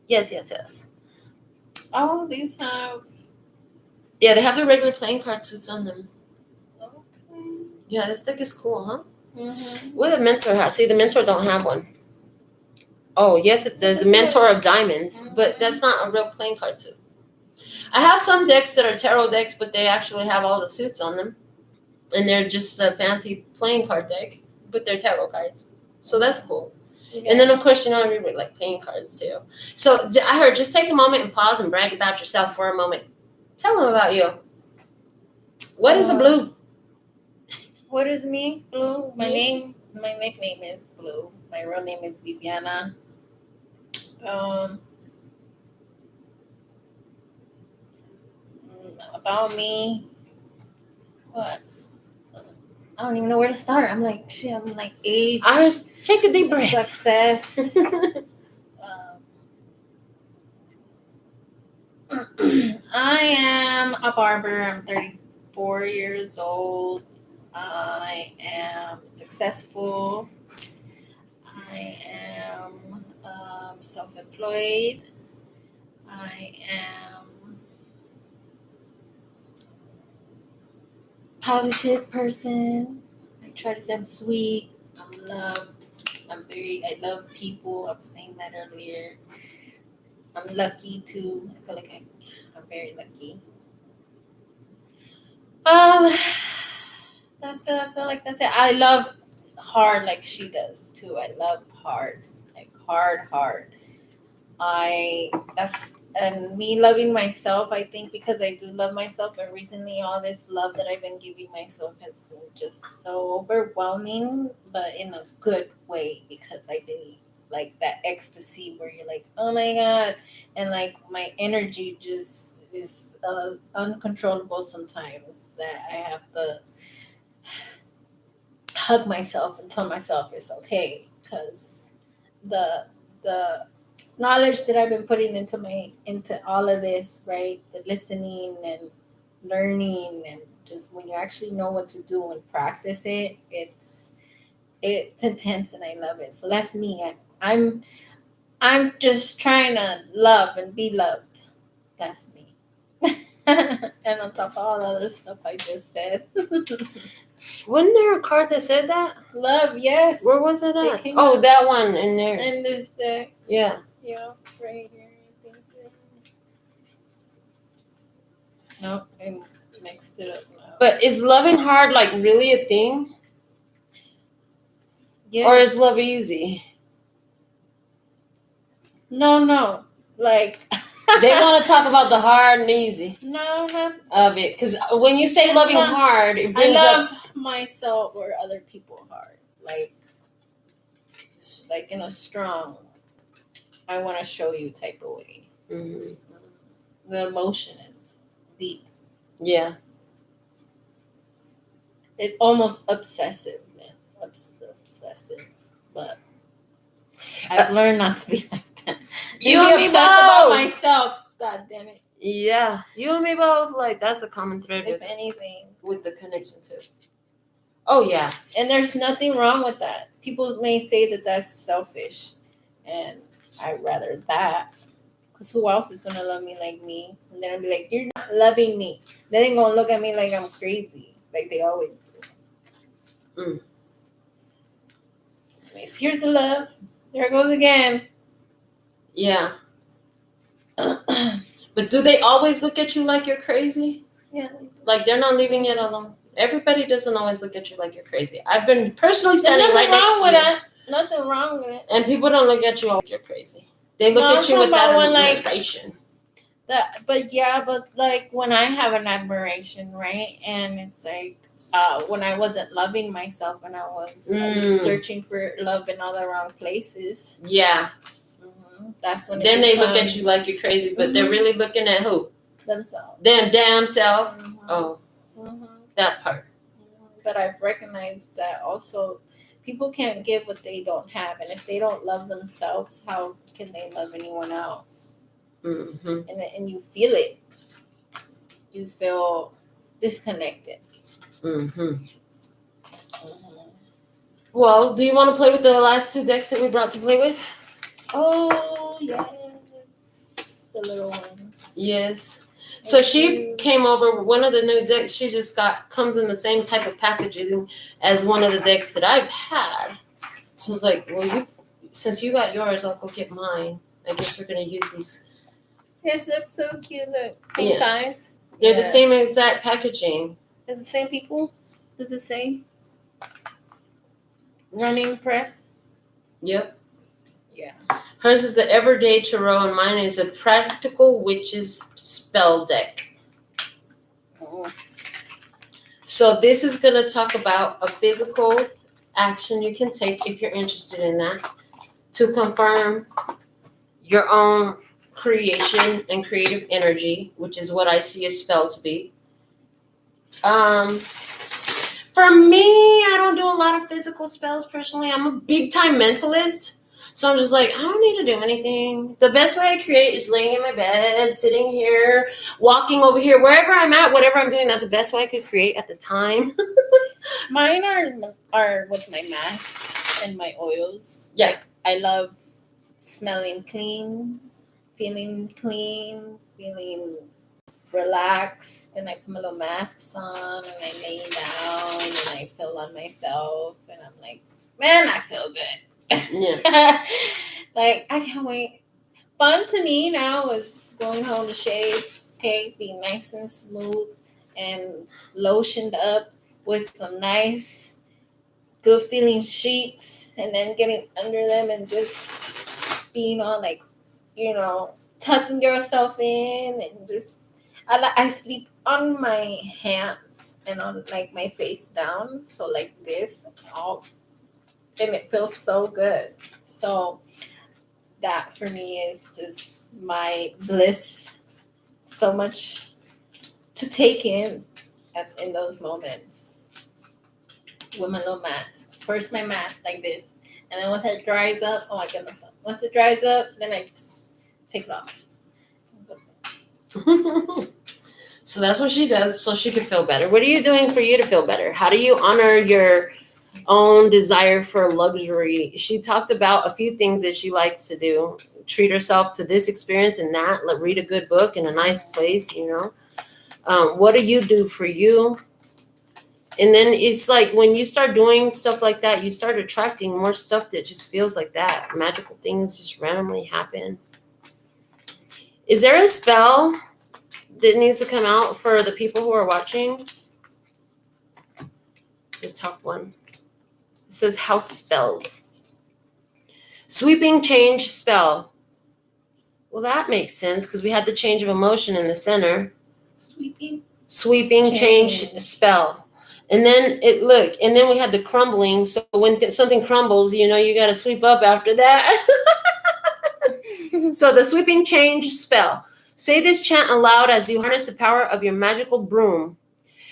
Yes. Oh, these have. Yeah, they have the regular playing card suits on them. Okay. Yeah, this deck is cool, huh? Mm-hmm. What a mentor has. See, the mentor don't have one. Oh, yes, there's a mentor of diamonds, but that's not a real playing card suit. I have some decks that are tarot decks, but they actually have all the suits on them. And they're just a fancy playing card deck, but they're tarot cards. So that's cool. Yeah. And then, of course, I read like playing cards, too. So I heard just take a moment and pause and brag about yourself for a moment. Tell them about you. What is a blue? What is me? Blue. My nickname is Blue. My real name is Viviana. About me. What? I don't even know where to start. I'm like, shit. I'm like age. Take a deep breath. Success. I am a barber. I'm 34 years old. I am successful. I am self-employed. I am a positive person. I try to say I'm sweet. I'm loved. I love people. I was saying that earlier. I'm lucky too. I feel like I'm very lucky. I feel like that's it. I love hard like she does too. I love hard, like hard. And me loving myself, I think because I do love myself, and recently all this love that I've been giving myself has been just so overwhelming, but in a good way, because I really like that ecstasy where you're like, oh my God, and like my energy just is uncontrollable sometimes, that I have to hug myself and tell myself it's okay, because the knowledge that I've been putting into all of this, right? The listening and learning, and just when you actually know what to do and practice it, it's intense, and I love it. So that's me. I'm just trying to love and be loved. That's me. And on top of all the other stuff I just said. Wasn't there a card that said that? Love, yes. Where was it at? came Oh, up. that one in there. And this the Yeah. right here. I think. Nope, I mixed it up now. But is loving hard like really a thing? Yes. Or is love easy? No. Like They want to talk about the hard and easy no, not of it. Because when you say It's loving not- hard, it I brings love up... myself or other people hard. Like in a strong, I want to show you type of way. Mhm. The emotion is deep. Yeah. It's almost obsessive. It's obsessive, but I've learned not to be like that. You be and me obsessed about both. myself. God damn it. Yeah. You and me both. Like, that's a common thread If anything. with the connection too. Oh, yeah. And there's nothing wrong with that. People may say that that's selfish, and I'd rather that. Because who else is going to love me like me? And then I'll be like, you're not loving me. Then they're going to look at me like I'm crazy, like they always do. Mm. Anyways, here's the love. There it goes again. Yeah. But do they always look at you like you're crazy? Yeah. Like, they're not leaving it alone. Everybody doesn't always look at you like you're crazy. I've been personally There's standing right nothing next wrong to with you. that. Nothing wrong with it. And people don't look at you like you're crazy. They look No, at you I'm with talking that about when, like, admiration. But like when I have an admiration, right? And it's like when I wasn't loving myself, and I was searching for love in all the wrong places. Yeah. Mm-hmm. That's when Then they look at you like you're crazy, but they're really looking at who? Themselves. Them damn self. Mm-hmm. Oh, Mm-hmm. that part. But I've recognized that also people can't give what they don't have. And if they don't love themselves, how can they love anyone else? Mm-hmm. And you feel it. You feel disconnected. Mm-hmm. Mm-hmm. Well, do you want to play with the last two decks that we brought to play with? Oh, yes. The little ones. Yes. So she came over, one of the new decks she just got comes in the same type of packaging as one of the decks that I've had. So it's like, well, since you got yours, I'll go get mine. I guess we're going to use these. This looks so cute. Look, same size. They're the same exact packaging. Is the same people? Does it say? Running press? Yep. Yeah. Hers is the Everyday Tarot, and mine is a Practical Witches spell deck. Oh. So this is going to talk about a physical action you can take if you're interested in that to confirm your own creation and creative energy, which is what I see a spell to be. For me, I don't do a lot of physical spells personally. I'm a big time mentalist. So I'm just like, I don't need to do anything. The best way I create is laying in my bed, sitting here, walking over here, wherever I'm at, whatever I'm doing, that's the best way I could create at the time. Mine are with my masks and my oils. Yeah. Like, I love smelling clean, feeling relaxed. And I put my little masks on, and I lay down, and I feel on myself, and I'm like, man, I feel good. Yeah. Like, I can't wait. Fun to me now is going home to shave, okay, be nice and smooth and lotioned up with some nice, good feeling sheets, and then getting under them and just being all like, tucking yourself in and just. I sleep on my hands and on like my face down, so like this, all, and it feels so good. So that for me is just my bliss. So much to take in in those moments. With my little mask. First my mask like this, and then once it dries up, oh my goodness! Once it dries up, then I just take it off. So that's what she does so she can feel better. What are you doing for you to feel better? How do you honor your own desire for luxury? She talked about a few things that she likes to do. Treat herself to this experience and that. Like read a good book in a nice place, What do you do for you? And then it's like when you start doing stuff like that, you start attracting more stuff that just feels like that. Magical things just randomly happen. Is there a spell that needs to come out for the people who are watching? The top one. It says house spells. Sweeping change spell. Well, that makes sense because we had the change of emotion in the center. Sweeping change spell. And then and then we had the crumbling. So when something crumbles, you got to sweep up after that. So the sweeping change spell. Say this chant aloud as you harness the power of your magical broom.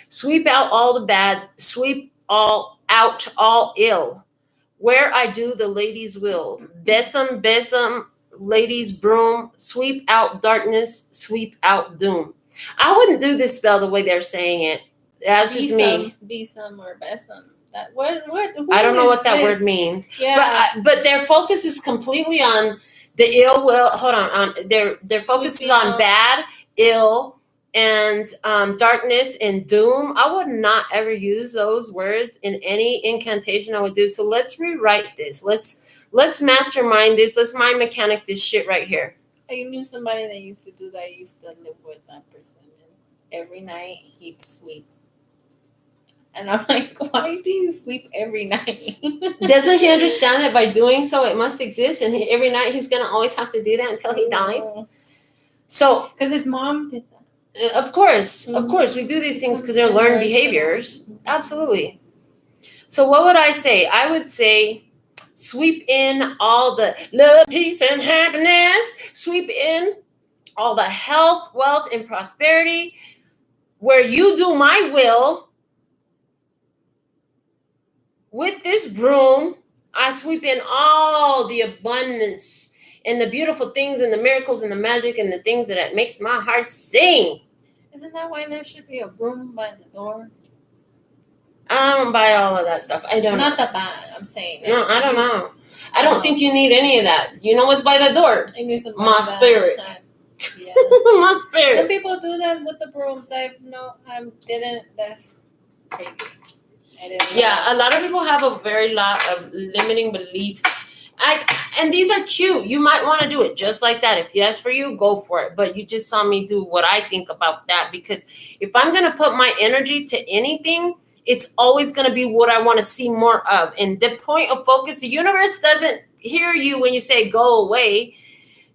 Sweep out all the bad. Sweep out all ill. Where I do the ladies' will. Besom, ladies' broom. Sweep out darkness. Sweep out doom. I wouldn't do this spell the way they're saying it. That's just me. Besom or besom. That what? I don't know what that word means. Yeah. But their focus is completely on the ill will. Hold on. Their focus is on bad, ill, and darkness and doom. I would not ever use those words in any incantation I would do. So let's rewrite this. Let's mastermind this. Let's mind mechanic this shit right here. I knew somebody that used to do that. I used to live with that person. And every night he'd sweep. And I'm like, why do you sweep every night? Doesn't he understand that by doing so it must exist? And every night he's going to always have to do that until he dies? So, because his mom did that. Of course, we do these things because they're learned behaviors. Absolutely. So what would I say? I would say sweep in all the love, peace, and happiness. Sweep in all the health, wealth, and prosperity. Where you do my will. With this broom, I sweep in all the abundance and the beautiful things and the miracles and the magic and the things that makes my heart sing. Isn't that why there should be a broom by the door? I don't buy all of that stuff. I don't. Not that bad. I'm saying. No, I don't know. I don't think you need any of that. You know what's by the door? My spirit. Yeah. My spirit. Some people do that with the brooms. I didn't. That's crazy. Yeah, a lot of people have a very lot of limiting beliefs. And these are cute. You might want to do it just like that. If that's for you, go for it. But you just saw me do what I think about that. Because if I'm going to put my energy to anything, it's always going to be what I want to see more of. And the point of focus, the universe doesn't hear you when you say go away.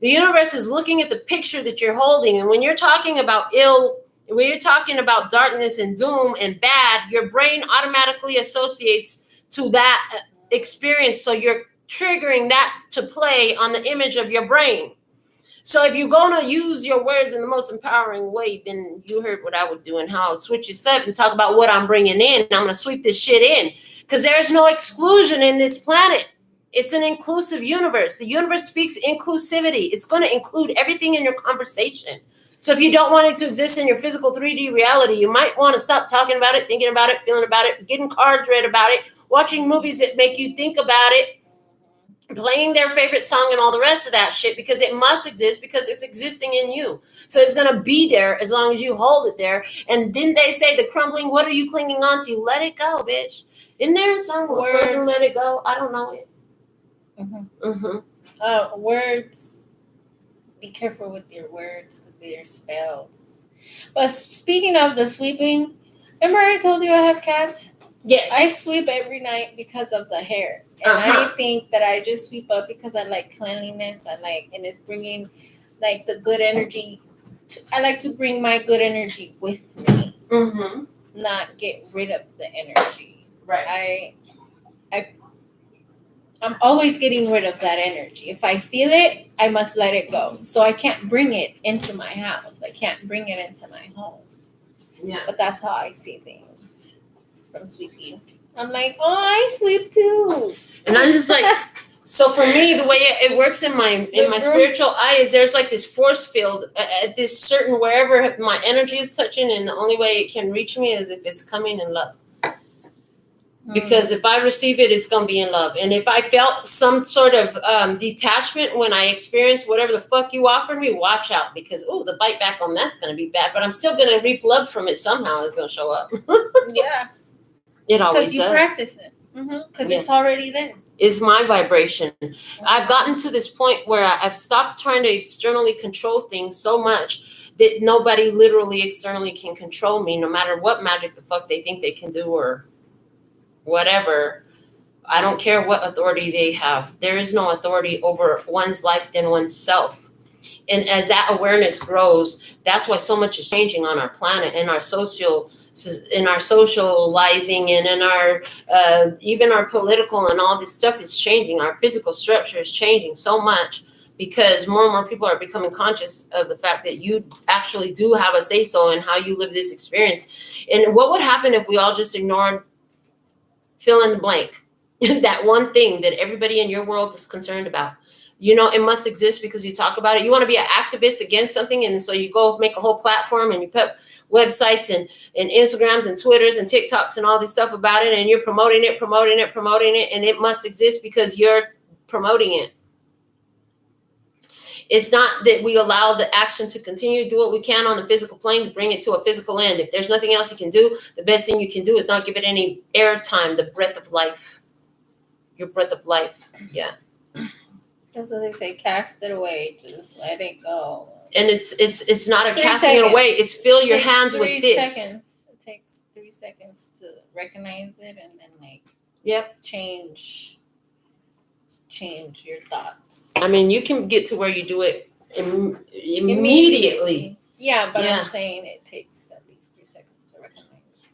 The universe is looking at the picture that you're holding. And when you're talking about when you're talking about darkness and doom and bad, your brain automatically associates to that experience. So you're triggering that to play on the image of your brain. So if you're going to use your words in the most empowering way, then you heard what I would do and how I would switch this up and talk about what I'm bringing in. I'm going to sweep this shit in because there's no exclusion in this planet. It's an inclusive universe. The universe speaks inclusivity. It's going to include everything in your conversation. So if you don't want it to exist in your physical 3D reality, you might want to stop talking about it, thinking about it, feeling about it, getting cards read about it, watching movies that make you think about it, playing their favorite song and all the rest of that shit, because it must exist because it's existing in you. So it's going to be there as long as you hold it there. And then they say the crumbling, what are you clinging on to? Let it go, bitch. Isn't there a song where Frozen Let It Go? I don't know it. Words. Be careful with your words because they are spells. But speaking of the sweeping, remember I told you I have cats? Yes. I sweep every night because of the hair. And I think that I just sweep up because I like cleanliness. And it's bringing like the good energy. I like to bring my good energy with me. Not get rid of the energy. Right. I'm always getting rid of that energy. If I feel it, I must let it go. So I can't bring it into my house. I can't bring it into my home. Yeah. But that's how I see things from sweeping. I'm like, oh, I sweep too. And I'm just like, so for me, the way it works in my spiritual eye is there's like this force field at this certain wherever my energy is touching, and the only way it can reach me is if it's coming in love. Because if I receive it, it's going to be in love. And if I felt some sort of detachment when I experienced whatever the fuck you offered me, watch out. Because, the bite back on that's going to be bad. But I'm still going to reap love from it somehow. It's going to show up. Yeah. It always does. Because you practice it. Because it's already there. It's my vibration. I've gotten to this point where I've stopped trying to externally control things so much that nobody literally externally can control me, no matter what magic the fuck they think they can do or whatever. I don't care what authority they have. There is no authority over one's life than oneself. And as that awareness grows, that's why so much is changing on our planet, in our socializing, and in our even our political and all this stuff is changing. Our physical structure is changing so much because more and more people are becoming conscious of the fact that you actually do have a say-so in how you live this experience. And what would happen if we all just ignored fill in the blank, that one thing that everybody in your world is concerned about? It must exist because you talk about it. You want to be an activist against something, and so you go make a whole platform and you put websites and Instagrams and Twitters and TikToks and all this stuff about it, and you're promoting it, and it must exist because you're promoting it. It's not that we allow the action to continue to do what we can on the physical plane to bring it to a physical end. If there's nothing else you can do, the best thing you can do is not give it any airtime, the breath of life. Your breath of life. Yeah. That's what they say, cast it away. Just let it go. And it's not a casting it away. It's fill your hands with this. Seconds. It takes 3 seconds to recognize it and then change your thoughts. I mean, you can get to where you do it immediately. Yeah, but I'm saying it takes at least 3 seconds to recognize.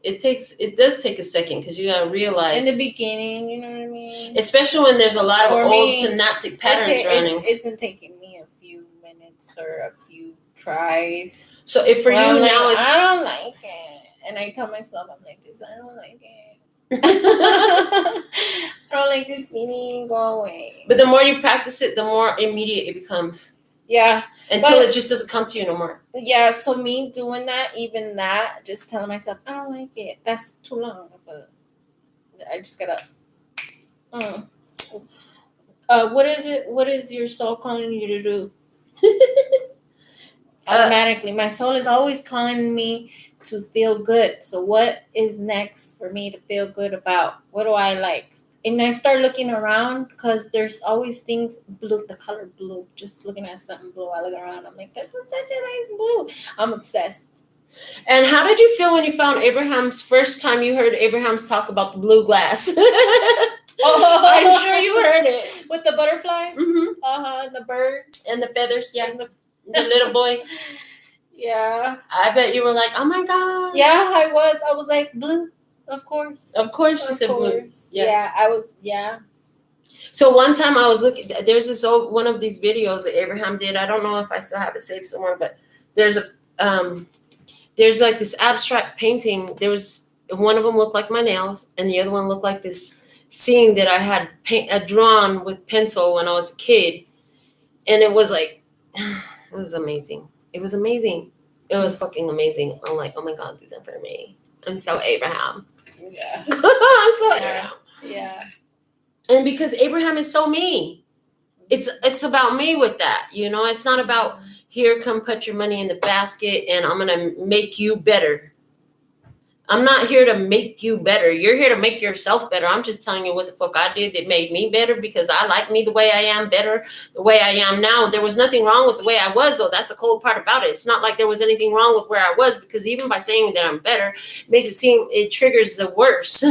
It does take a second because you gotta realize in the beginning, you know what I mean? Especially when there's a lot of old synaptic patterns running. It's been taking me a few minutes or a few tries. So if for you now it's I don't like it. And I tell myself, I'm like this, I don't like it. I don't like this feeling, go away. But the more you practice it, the more immediate it becomes. Yeah. Until it just doesn't come to you no more. Yeah, so me doing that, just telling myself, I don't like it. That's too long. I just gotta. What is it? What is your soul calling you to do? Automatically, my soul is always calling me to feel good. So what is next for me to feel good about? What do I like? And I start looking around because there's always things blue, the color blue. Just looking at something blue, I look around. I'm like, that's such a nice blue. I'm obsessed. And how did you feel when you found Abraham's first time you heard Abraham's talk about the blue glass? I'm sure you heard it. With the butterflies? Mm-hmm. The bird. And the feathers, yeah. And the little boy. Yeah. I bet you were like, oh my God. Yeah, I was. I was like, blue. Of course. Of course, she said blue. Yeah, I was. Yeah. So one time I was looking. There's this one of these videos that Abraham did. I don't know if I still have it saved somewhere, but there's like this abstract painting. There was one of them looked like my nails, and the other one looked like this scene that I had drawn with pencil when I was a kid, and it was like, it was amazing. It was amazing. It was fucking amazing. I'm like, oh my God, these are for me. I'm so Abraham. Yeah. I'm so Abraham. Yeah. And because Abraham is so me. It's about me with that. It's not about here, come put your money in the basket and I'm going to make you better. I'm not here to make you better. You're here to make yourself better. I'm just telling you what the fuck I did that made me better because I like me the way I am better, the way I am now. There was nothing wrong with the way I was, though. That's the cool part about it. It's not like there was anything wrong with where I was because even by saying that I'm better, makes it seem it triggers the worst.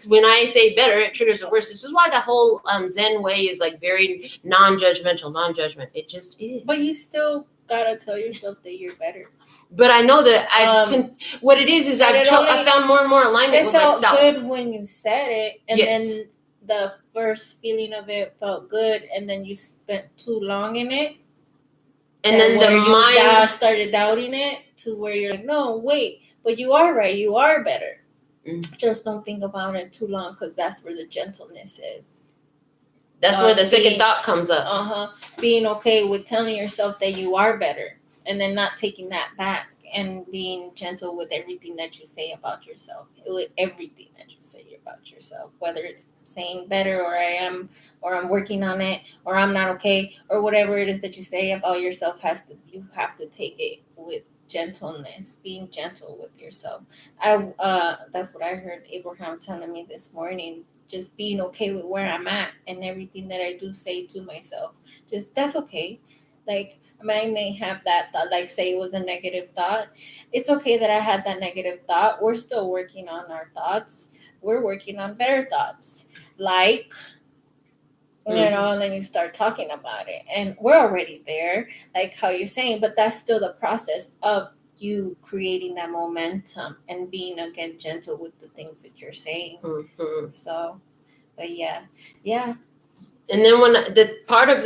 When I say better, it triggers the worst. This is why the whole Zen way is like very non-judgmental, non-judgment. It just is. But you still gotta tell yourself that you're better. But I know that what it is I've found more and more alignment with myself. It felt good when you said it, and then the first feeling of it felt good, and then you spent too long in it, and then the mind started doubting it to where you're like, no, wait, but you are right, you are better. Just don't think about it too long because that's where the gentleness is. That's where the second thought comes up. Being okay with telling yourself that you are better. And then not taking that back and being gentle with everything that you say about yourself, with everything that you say about yourself, whether it's saying better or I am, or I'm working on it, or I'm not okay, or whatever it is that you say about yourself you have to take it with gentleness, being gentle with yourself. That's what I heard Abraham telling me this morning. Just being okay with where I'm at and everything that I do say to myself. Just that's okay. Like, I may have that thought, like say it was a negative thought. It's okay that I had that negative thought. We're still working on our thoughts. We're working on better thoughts. Like, and then you start talking about it. And we're already there, like how you're saying, but that's still the process of you creating that momentum and being, again, gentle with the things that you're saying. So, but yeah. And then when the part of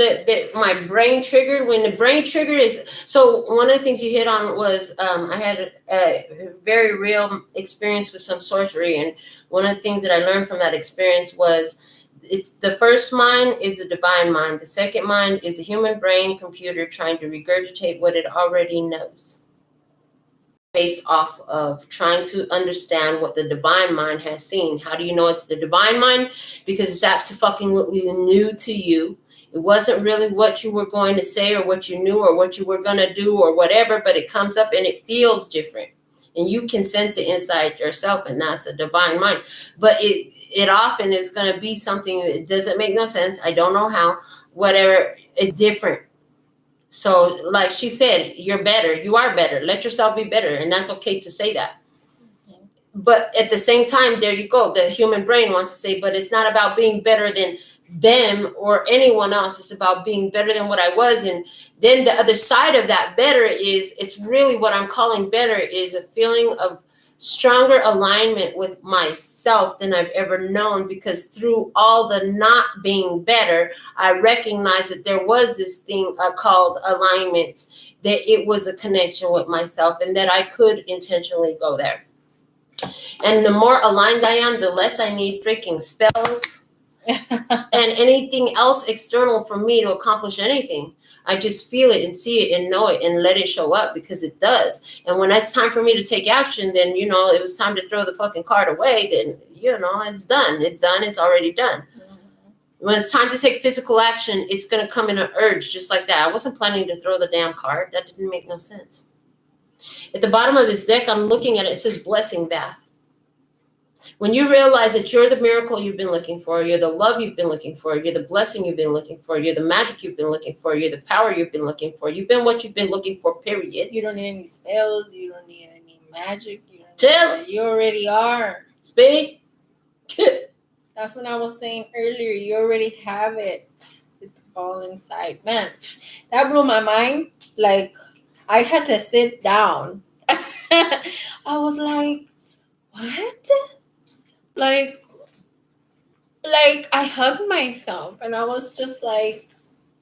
my brain triggered, when the brain triggered is, so one of the things you hit on was I had a very real experience with some sorcery. And one of the things that I learned from that experience was it's the first mind is the divine mind. The second mind is a human brain computer trying to regurgitate what it already knows, based off of trying to understand what the divine mind has seen. How do you know it's the divine mind? Because it's absolutely new to you. It wasn't really what you were going to say or what you knew or what you were going to do or whatever, but it comes up and it feels different. And you can sense it inside yourself, and that's a divine mind. But it often is going to be something that doesn't make no sense. I don't know how, whatever, it's different. So like she said, you're better. You are better. Let yourself be better. And that's okay to say that. But at the same time, there you go. The human brain wants to say, but it's not about being better than them or anyone else. It's about being better than what I was. And then the other side of that better is, it's really what I'm calling better is a feeling of stronger alignment with myself than I've ever known, because through all the not being better, I recognized that there was this thing called alignment, that it was a connection with myself and that I could intentionally go there. And the more aligned I am, the less I need freaking spells and anything else external for me to accomplish anything. I just feel it and see it and know it and let it show up, because it does. And when it's time for me to take action, then, it was time to throw the fucking card away. Then, it's done. It's done. It's already done. When it's time to take physical action, it's going to come in an urge just like that. I wasn't planning to throw the damn card. That didn't make no sense. At the bottom of this deck, I'm looking at it. It says blessing bath. When you realize that you're the miracle you've been looking for, you're the love you've been looking for, you're the blessing you've been looking for, you're the magic you've been looking for, you're the power you've been looking for, you've been what you've been looking for, period. You don't need any spells, you don't need any magic, you already are. Speak. That's what I was saying earlier. You already have it. It's all inside. Man, that blew my mind. Like, I had to sit down. I was like, what? Like I hugged myself, and I was just like,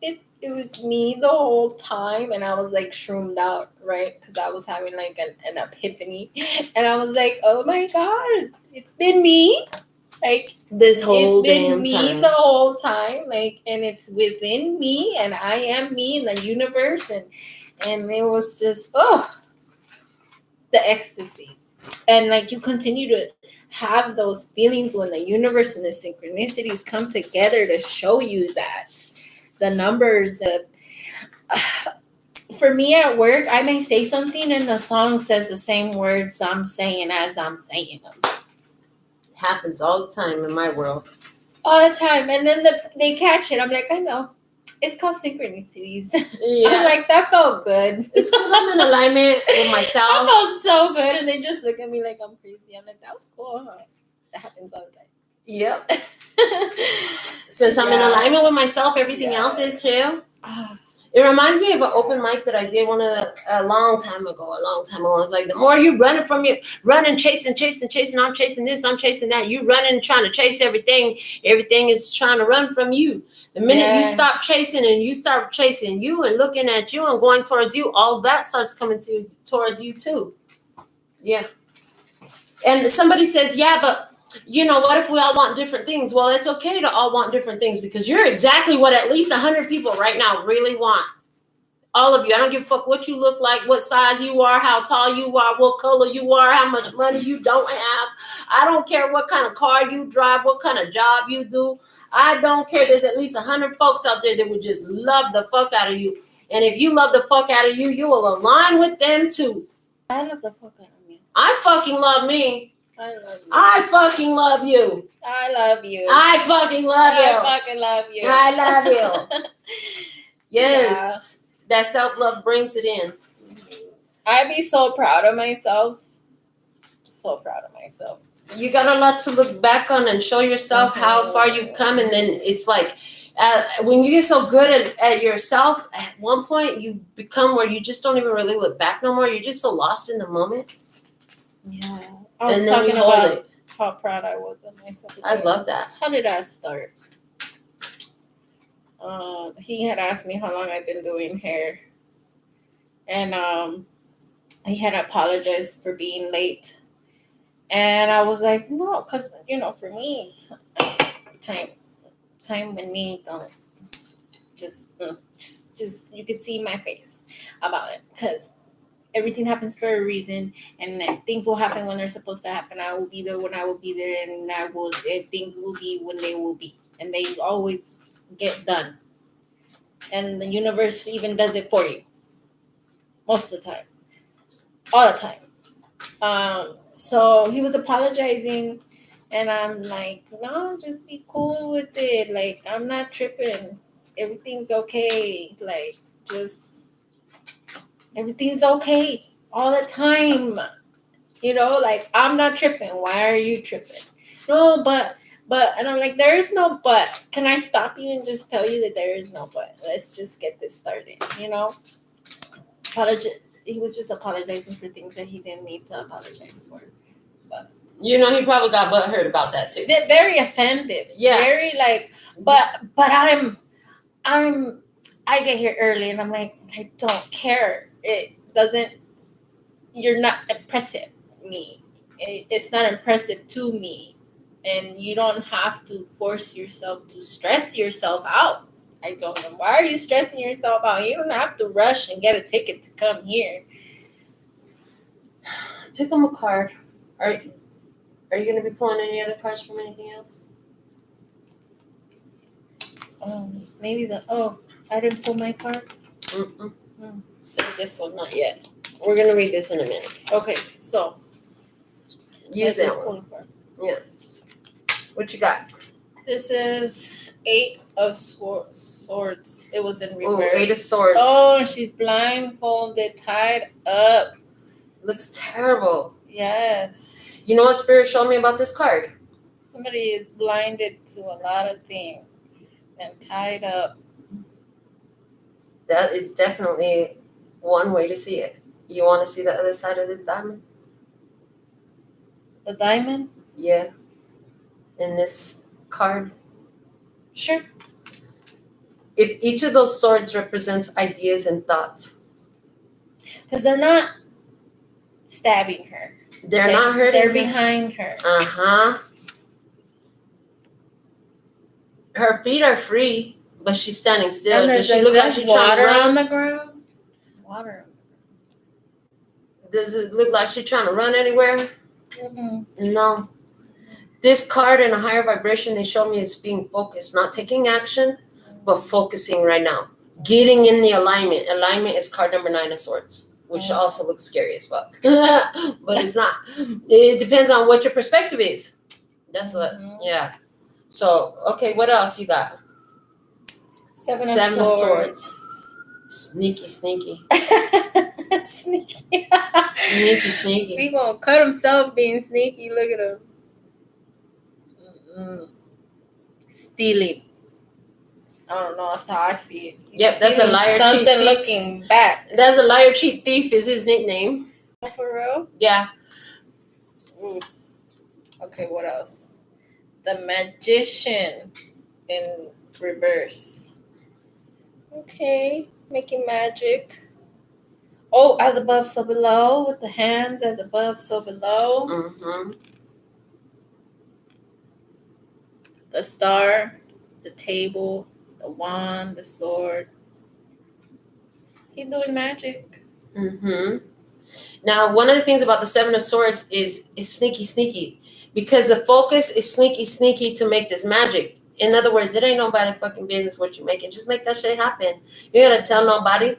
it was me the whole time, and I was like shroomed out, right? Because I was having like an epiphany, and I was like, oh my God, it's been me. Like, this whole damn time. It's been me the whole time, like, and it's within me, and I am me in the universe, and it was just, the ecstasy. And like, you continue to have those feelings when the universe and the synchronicities come together to show you that the numbers for me at work, I may say something and the song says the same words I'm saying as I'm saying them. Happens all the time in my world. All the time. And then they catch it. I'm like, I know. It's called synchronicities. Yeah. I'm like, that felt good. It's because I'm in alignment with myself. That felt so good. And they just look at me like I'm crazy. I'm like, that was cool, huh? That happens all the time. Yep. Since I'm in alignment with myself, everything else is too. It reminds me of an open mic that I did a long time ago. I was like, the more you running, chasing, I'm chasing this, I'm chasing that. You running and trying to chase everything is trying to run from you. The minute you stop chasing and you start chasing you and looking at you and going towards you, all that starts coming towards you too. Yeah. And somebody says, yeah, but what if we all want different things? Well, it's okay to all want different things because you're exactly what at least 100 people right now really want. All of you. I don't give a fuck what you look like, what size you are, how tall you are, what color you are, how much money you don't have. I don't care what kind of car you drive, what kind of job you do. I don't care. There's at least 100 folks out there that would just love the fuck out of you. And if you love the fuck out of you, you will align with them too. I love the fuck out of me. I fucking love me. I love you. I fucking love you. I love you. I fucking love you. I fucking love you. I love you. Yes. That self-love brings it in. I'd be so proud of myself. So proud of myself. You got a lot to look back on and show yourself how far you've come. And then it's like, when you get so good at yourself, at one point you become where you just don't even really look back no more. You're just so lost in the moment. Yeah. I was talking about how proud I was of myself. I love that. How did I start? He had asked me how long I've been doing hair. And he had apologized for being late. And I was like, no, because, for me, time when me don't just you could see my face about it. Because everything happens for a reason, and things will happen when they're supposed to happen. I will be there when I will be there, and things will be when they will be. And they always get done. And the universe even does it for you. Most of the time. All the time. So he was apologizing, and I'm like, no, just be cool with it. Like, I'm not tripping. Everything's okay. Like, just everything's okay all the time. Like, I'm not tripping. Why are you tripping? No, but, and I'm like, there is no but. Can I stop you and just tell you that there is no but? Let's just get this started, He was just apologizing for things that he didn't need to apologize for. But he probably got butthurt about that too. They're very offended. Yeah. Very but I get here early and I'm like, I don't care. You're not impressive me. It's not impressive to me. And you don't have to force yourself to stress yourself out. I told him, why are you stressing yourself out? You don't have to rush and get a ticket to come here. Pick them a card. Are you going to be pulling any other cards from anything else? Maybe I didn't pull my cards. So this one, not yet. We're going to read this in a minute. Okay, so. Use that one. Yeah. What you got? This is 8 of Swords. It was in reverse. 8 of Swords. Oh, she's blindfolded, tied up. Looks terrible. Yes. You know what Spirit showed me about this card? Somebody is blinded to a lot of things and tied up. That is definitely one way to see it. You want to see the other side of this diamond? The diamond? Yeah. In this card. Sure. If each of those swords represents ideas and thoughts. Because they're not stabbing her. They're not hurting They're her. Behind her. Uh-huh. Her feet are free, but she's standing still. Does she look like she's trying to run? On the ground? Water. Does it look like she's trying to run anywhere? Mm-hmm. No. This card in a higher vibration, they show me is being focused, not taking action, but focusing right now. getting in the alignment. Alignment is card number 9 of swords, which also looks scary as fuck. But it's not. It depends on what your perspective is. That's what, yeah. So, okay, what else you got? Seven of Swords. Sneaky. Sneaky. Sneaky. We gonna cut himself being sneaky. Look at him. Stealing. I don't know. That's how I see it. Yep, that's a liar, something cheat, thief. looking back. That's a liar, cheat, thief is his nickname. For real? Yeah. Okay, what else? The Magician in reverse. Okay, making magic. Oh, as above, so below, with the hands as above, so below. Mm-hmm. The star, the table, the wand, the sword. He's doing magic. Mm-hmm. Now, one of the things about the 7 of Swords is sneaky. Because the focus is sneaky to make this magic. In other words, it ain't nobody fucking business what you're making. Just make that shit happen. You gotta tell nobody.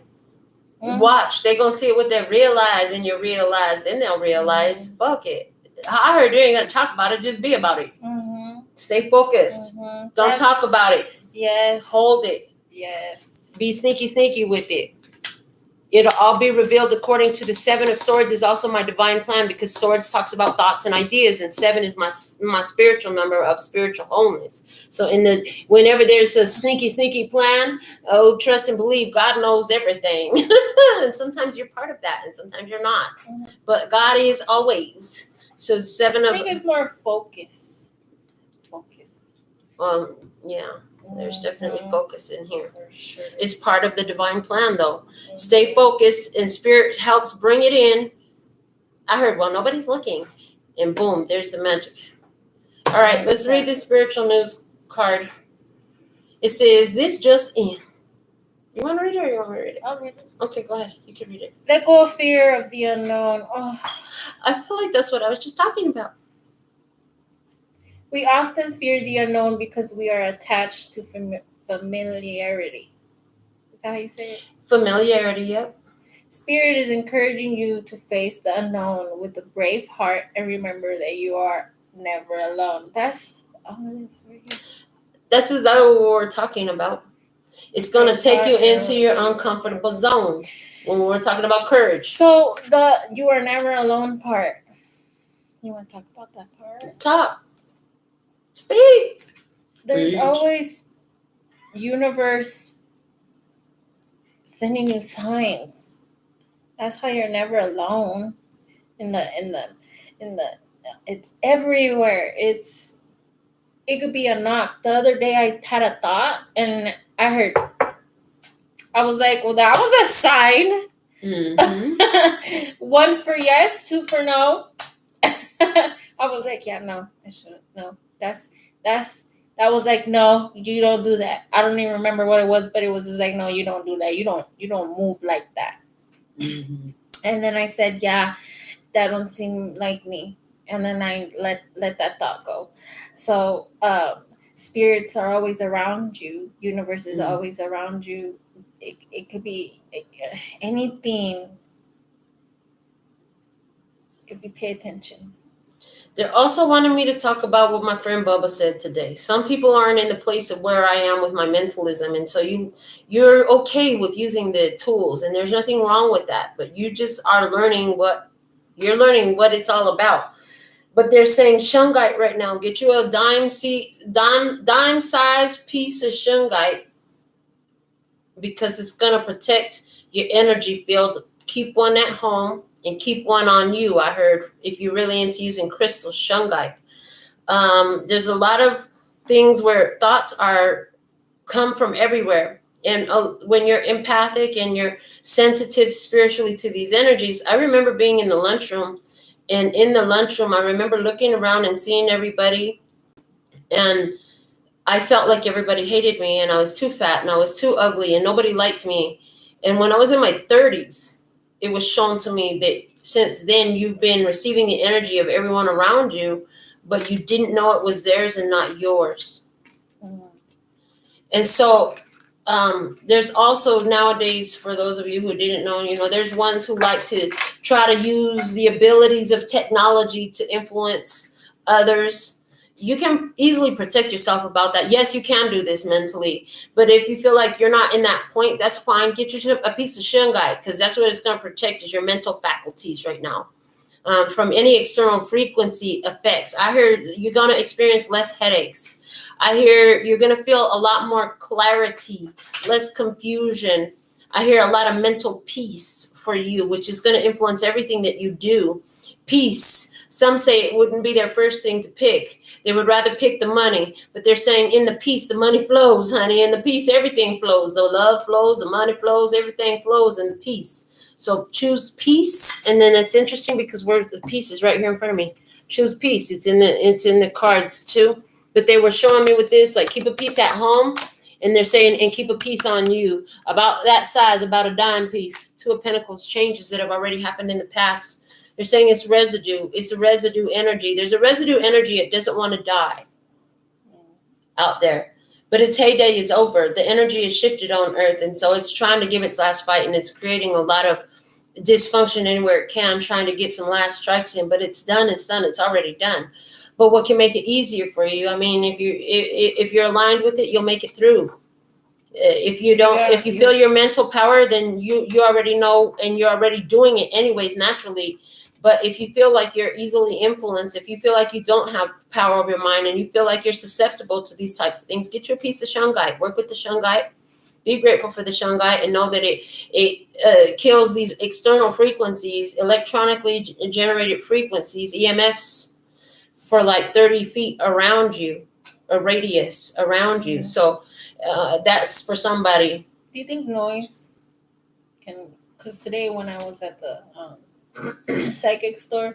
Mm-hmm. Watch. They gonna see it with their real eyes, and you realize. Then they'll realize, fuck it. I heard you ain't gonna talk about it. Just be about it. Mm-hmm. Stay focused. Mm-hmm. Don't talk about it. Yes. Hold it. Yes. Be sneaky with it. It'll all be revealed according to the 7 of Swords is also my divine plan, because Swords talks about thoughts and ideas, and 7 is my spiritual number of spiritual wholeness. So whenever there's a sneaky plan, trust and believe God knows everything. And sometimes you're part of that, and sometimes you're not. Mm-hmm. But God is always. So 7 of... I think it's more focus. Yeah. There's definitely focus in here. For sure. It's part of the divine plan, though. Mm-hmm. Stay focused, and spirit helps bring it in. I heard, well, nobody's looking. And boom, there's the magic. All right, let's read this spiritual news card. It says, this just in. You want to read it, or you want me to read it? I'll read it. Okay, go ahead. You can read it. Let go of fear of the unknown. Oh. I feel like that's what I was just talking about. We often fear the unknown because we are attached to familiarity. Is that how you say it? Familiarity, yep. Spirit is encouraging you to face the unknown with a brave heart, and remember that you are never alone. That's all of this right here. That's exactly what we're talking about. It's going to take you into your uncomfortable zone when we're talking about courage. So the you are never alone part. You want to talk about that part? Talk. Speak. There's always universe sending you signs. That's how you're never alone. It's everywhere. It could be a knock. The other day I had a thought and I was like, well, that was a sign. Mm-hmm. 1 for yes, 2 for no. I was like, yeah, no, I shouldn't. No, that was like, no, you don't do that. I don't even remember what it was, but it was just like, no, you don't do that. You don't move like that. Mm-hmm. And then I said, yeah, that don't seem like me. And then I let that thought go. So spirits are always around you. Universe is always around you. It could be anything if you pay attention. They're also wanting me to talk about what my friend Bubba said today. Some people aren't in the place of where I am with my mentalism. And so you're okay with using the tools, and there's nothing wrong with that. But you just are learning what it's all about. But they're saying shungite right now. Get you a dime size piece of shungite, because it's going to protect your energy field. Keep one at home. And keep one on you. I heard if you're really into using crystals, shungite. There's a lot of things where thoughts come from everywhere. And when you're empathic and you're sensitive spiritually to these energies, I remember being in the lunchroom. And in the lunchroom, I remember looking around and seeing everybody. And I felt like everybody hated me, and I was too fat and I was too ugly and nobody liked me. And when I was in my 30s, it was shown to me that since then you've been receiving the energy of everyone around you, but you didn't know it was theirs and not yours. Mm-hmm. And so There's also nowadays, for those of you who didn't know, there's ones who like to try to use the abilities of technology to influence others. You can easily protect yourself about that. Yes, you can do this mentally, but if you feel like you're not in that point, that's fine. Get you a piece of shungite, because that's what it's going to protect, is your mental faculties right now. From any external frequency effects. I heard you're going to experience less headaches. I hear you're going to feel a lot more clarity, less confusion. I hear a lot of mental peace for you, which is going to influence everything that you do. Peace. Some say it wouldn't be their first thing to pick. They would rather pick the money, but they're saying in the peace, the money flows, honey. In the peace, everything flows. The love flows, the money flows, everything flows in the peace. So choose peace, and then it's interesting because where the peace is right here in front of me. Choose peace. It's in the cards too. But they were showing me with this, like, keep a piece at home, and they're saying, and keep a piece on you, about that size, about a dime piece. Two of Pentacles, changes that have already happened in the past. They're saying it's residue. It's a residue energy. There's a residue energy. It doesn't want to die out there. But its heyday is over. The energy is shifted on Earth, and so it's trying to give its last fight, and it's creating a lot of dysfunction anywhere it can, trying to get some last strikes in. But it's done. It's done. It's already done. But what can make it easier for you? I mean, if you're aligned with it, you'll make it through. If you don't, if you feel your mental power, then you already know, and you're already doing it anyways naturally. But if you feel like you're easily influenced, if you feel like you don't have power over your mind, and you feel like you're susceptible to these types of things, get your piece of shungite. Work with the shungite. Be grateful for the shungite, and know that it kills these external frequencies, electronically generated frequencies, EMFs, for like 30 feet around you, a radius around you. So that's for somebody. Do you think noise can? Because today when I was at the psychic store,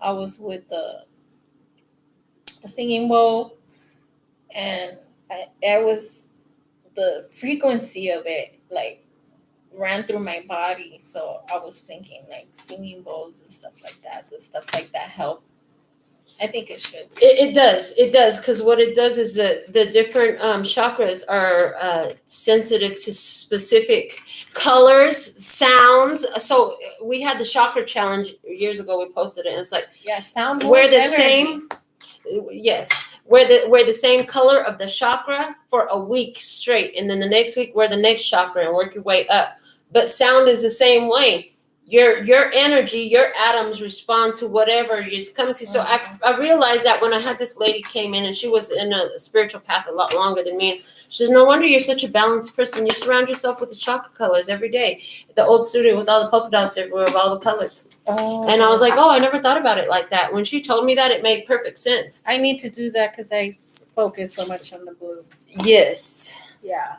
I was with the singing bowl, and I was, the frequency of it like ran through my body. So I was thinking like singing bowls and stuff like that. Does stuff like that help? I think it should. It does, because what it does is that the different chakras are sensitive to specific colors, sounds. So we had the chakra challenge years ago. We posted it, and it's like, sound. We're the same. Yes, we're the same color of the chakra for a week straight, and then the next week we're the next chakra, and work your way up. But sound is the same way. Your energy, your atoms respond to whatever is coming to you. So I realized that when I had this lady came in, and she was in a spiritual path a lot longer than me. She says, no wonder you're such a balanced person. You surround yourself with the chakra colors every day. The old studio with all the polka dots everywhere of all the colors. And I was like, I never thought about it like that. When she told me that, it made perfect sense. I need to do that because I focus so much on the blue. Yes. Yeah.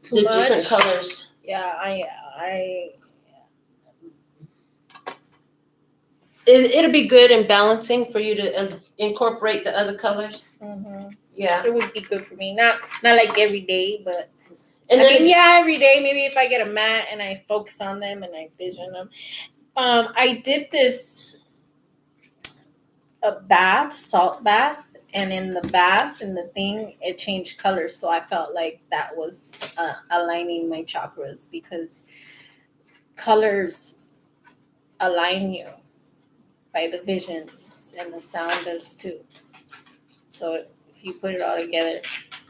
Too much. Different colors. Yeah, It'll be good and balancing for you to incorporate the other colors. Mm-hmm. Yeah, it would be good for me. Not like every day, but every day. Maybe if I get a mat and I focus on them and I vision them. I did this salt bath, and in the bath and the thing, it changed colors. So I felt like that was aligning my chakras, because colors align you by the visions, and the sound does too. So if you put it all together,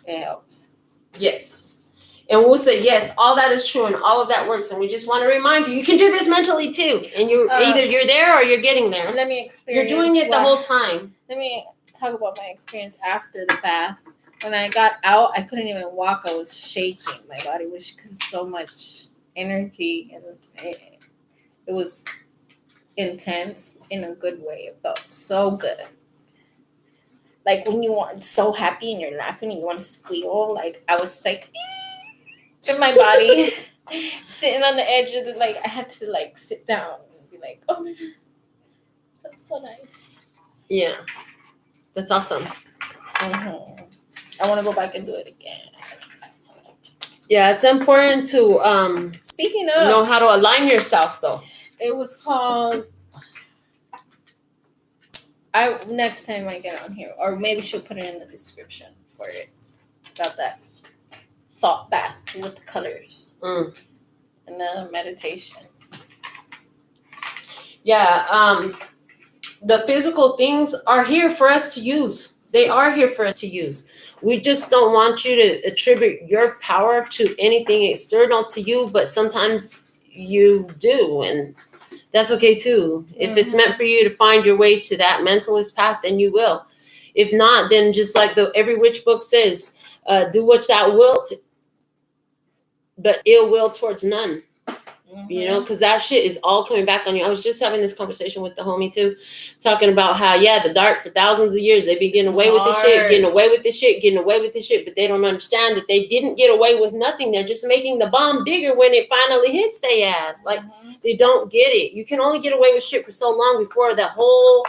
it helps. Yes. And we'll say, yes, all that is true, and all of that works. And we just want to remind you can do this mentally too. And either you're there or you're getting there. Let me experience. You're doing it the whole time. Let me talk about my experience after the bath. When I got out, I couldn't even walk. I was shaking. My body was, because so much energy, and it was intense in a good way. It felt so good. Like when you are so happy and you're laughing and you want to squeal, like I was like in my body, sitting on the edge of the, like I had to like sit down and be like, oh my God, that's so nice. Yeah, that's awesome. Mm-hmm. I want to go back and do it again. Yeah, it's important to speaking of, know how to align yourself though. It was called. Next time I get on here, or maybe she'll put it in the description for it. It's about that salt bath with colors Mm. and the meditation. Yeah, the physical things are here for us to use. They are here for us to use. We just don't want you to attribute your power to anything external to you, but sometimes you do, and that's okay too. If it's meant for you to find your way to that mentalist path, then you will. If not, then just like every witch book says, do what thou wilt, but ill will towards none. You know, because that shit is all coming back on you. I was just having this conversation with the homie too, talking about how, the dark for thousands of years, they be getting away with this shit, getting away with this shit, but they don't understand that they didn't get away with nothing. They're just making the bomb bigger when it finally hits their ass. Like, they don't get it. You can only get away with shit for so long before the whole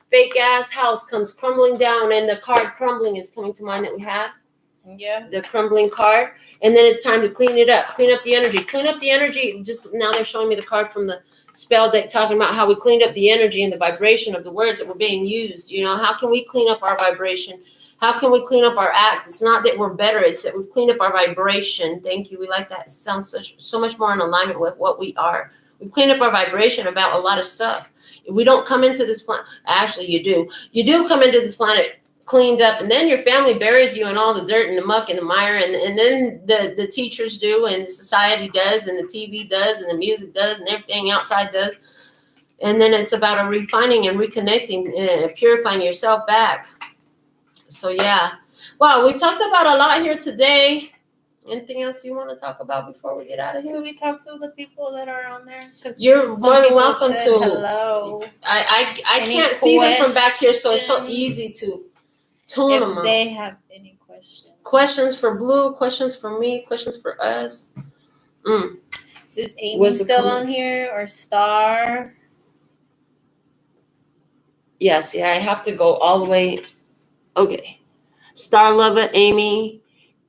fake ass house comes crumbling down, and the card crumbling is coming to mind that we have. Yeah. The crumbling card. And then it's time to clean it up. Clean up the energy. Just now they're showing me the card from the spell deck talking about how we cleaned up the energy and the vibration of the words that were being used. You know, how can we clean up our vibration? How can we clean up our act? It's not that we're better. It's that we've cleaned up our vibration. Thank you. We like that. It sounds so much more in alignment with what we are. We've cleaned up our vibration about a lot of stuff. We don't come into this planet. Actually, you do. You do come into this planet cleaned up, and then your family buries you in all the dirt and the muck and the mire, and then the teachers do, and society does, and the TV does, and the music does, and everything outside does. And then it's about a refining and reconnecting, purifying yourself back. So yeah. Wow, we talked about a lot here today. Anything else you want to talk about before we get out of here? Can we talk to the people that are on there? Because you're more than welcome to. Hello. I can't see them from back here, so it's so easy to tune them up. If they have any questions. Questions for Blue, questions for me, questions for us. Is Amy still on here, or Star? Yes, I have to go all the way. Okay. Star Lover, Amy,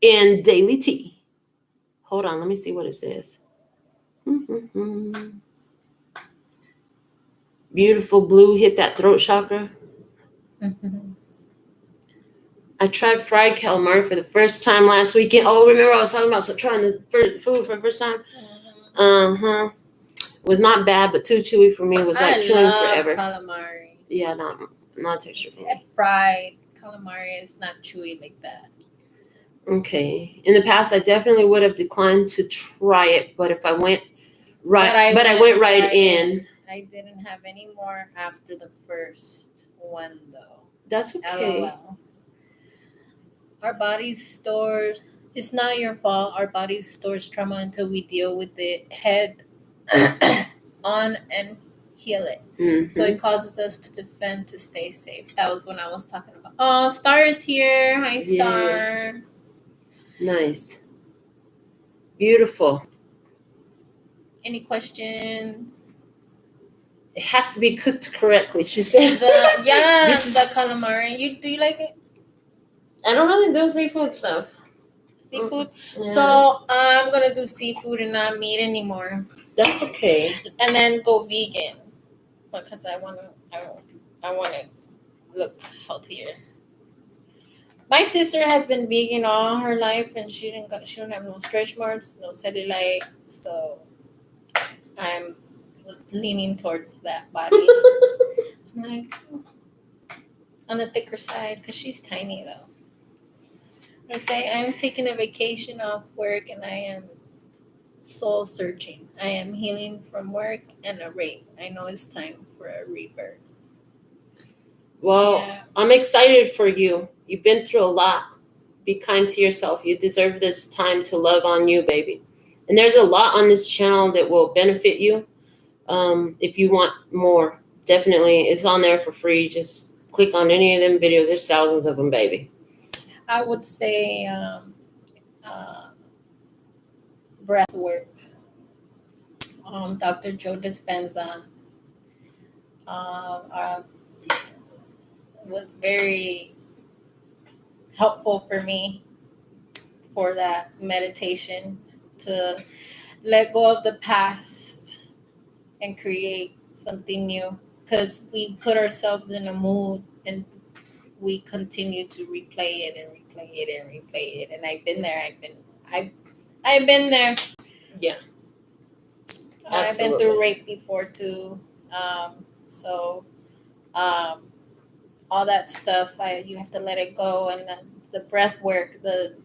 and Daily T. Hold on, let me see what it says. Beautiful Blue, hit that throat chakra. I tried fried calamari for the first time last weekend. Oh, remember I was talking about trying the food for the first time? Was not bad, but too chewy for me. It was like chewing forever. Calamari. Yeah, not texture for me. Fried calamari is not chewy like that. Okay. In the past, I definitely would have declined to try it, but if I went right, but I went right in. I didn't have any more after the first one, though. That's okay. LOL. Our body stores, it's not your fault. Our body stores trauma until we deal with it head on and heal it. So it causes us to defend to stay safe. That was when I was talking about. Oh, Star is here. Hi, Star. Yes. Nice. Beautiful. Any questions? It has to be cooked correctly, she said. The calamari. Do you like it? I don't really do seafood stuff. Seafood? Yeah. So I'm going to do seafood and not meat anymore. That's okay. And then go vegan. Because I want to look healthier. My sister has been vegan all her life, and she don't have no stretch marks, no cellulite. So I'm leaning towards that body. I'm like, on the thicker side, because she's tiny though. I say I'm taking a vacation off work, and I am soul searching. I am healing from work and a rape. I know it's time for a rebirth. Well, yeah. I'm excited for you. You've been through a lot. Be kind to yourself. You deserve this time to love on you, baby. And there's a lot on this channel that will benefit you. If you want more, definitely, it's on there for free. Just click on any of them videos. There's thousands of them, baby. I would say breath work. Dr. Joe Dispenza was very helpful for me for that meditation, to let go of the past and create something new, because we put ourselves in a mood and we continue to replay it and replay it and replay it. And I've been there. I've been there. Yeah. I've been Absolutely. through rape before too. So all that stuff, you have to let it go, and the breath work. The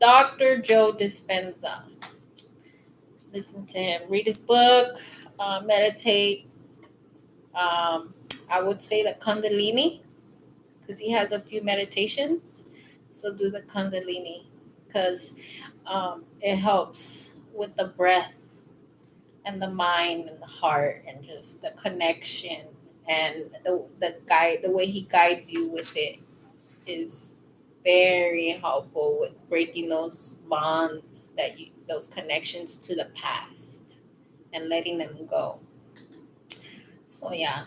Dr. Joe Dispenza. Listen to him. Read his book. Meditate. I would say the Kundalini, because he has a few meditations. So do the Kundalini, because it helps with the breath and the mind and the heart and just the connection, and the way he guides you with it is very helpful with breaking those bonds, those connections to the past and letting them go. So yeah.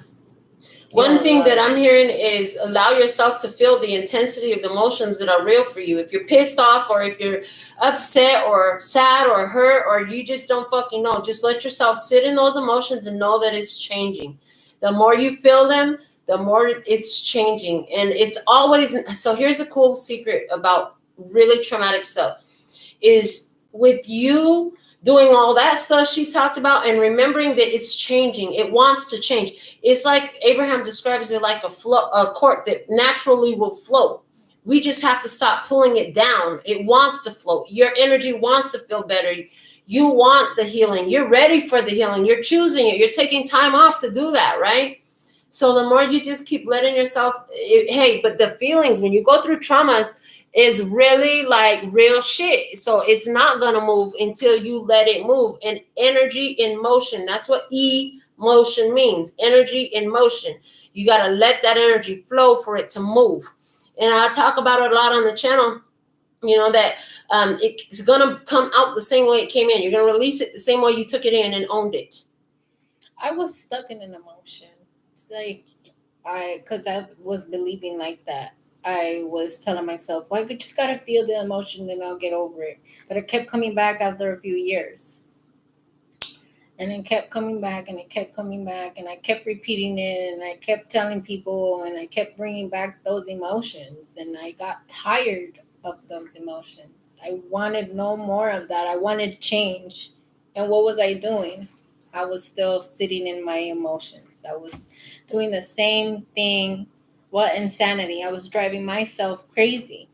One thing that I'm hearing is allow yourself to feel the intensity of the emotions that are real for you. If you're pissed off, or if you're upset or sad or hurt, or you just don't fucking know, just let yourself sit in those emotions and know that it's changing. The more you feel them, the more it's changing. And it's always, so here's a cool secret about really traumatic stuff, is with you doing all that stuff she talked about and remembering that it's changing. It wants to change. It's like Abraham describes it like a cork that naturally will float. We just have to stop pulling it down. It wants to float. Your energy wants to feel better. You want the healing. You're ready for the healing. You're choosing it. You're taking time off to do that, right? So the more you just keep letting yourself, but the feelings when you go through traumas is really like real shit. So it's not going to move until you let it move. And energy in motion, that's what emotion means. Energy in motion. You got to let that energy flow for it to move. And I talk about it a lot on the channel, that it's going to come out the same way it came in. You're going to release it the same way you took it in and owned it. I was stuck in an emotion. It's like, because I was believing like that. I was telling myself, well, I just gotta feel the emotion, then I'll get over it. But it kept coming back after a few years. And it kept coming back, and it kept coming back, and I kept repeating it, and I kept telling people, and I kept bringing back those emotions, and I got tired of those emotions. I wanted no more of that. I wanted change. And what was I doing? I was still sitting in my emotions. I was doing the same thing. What insanity. I was driving myself crazy.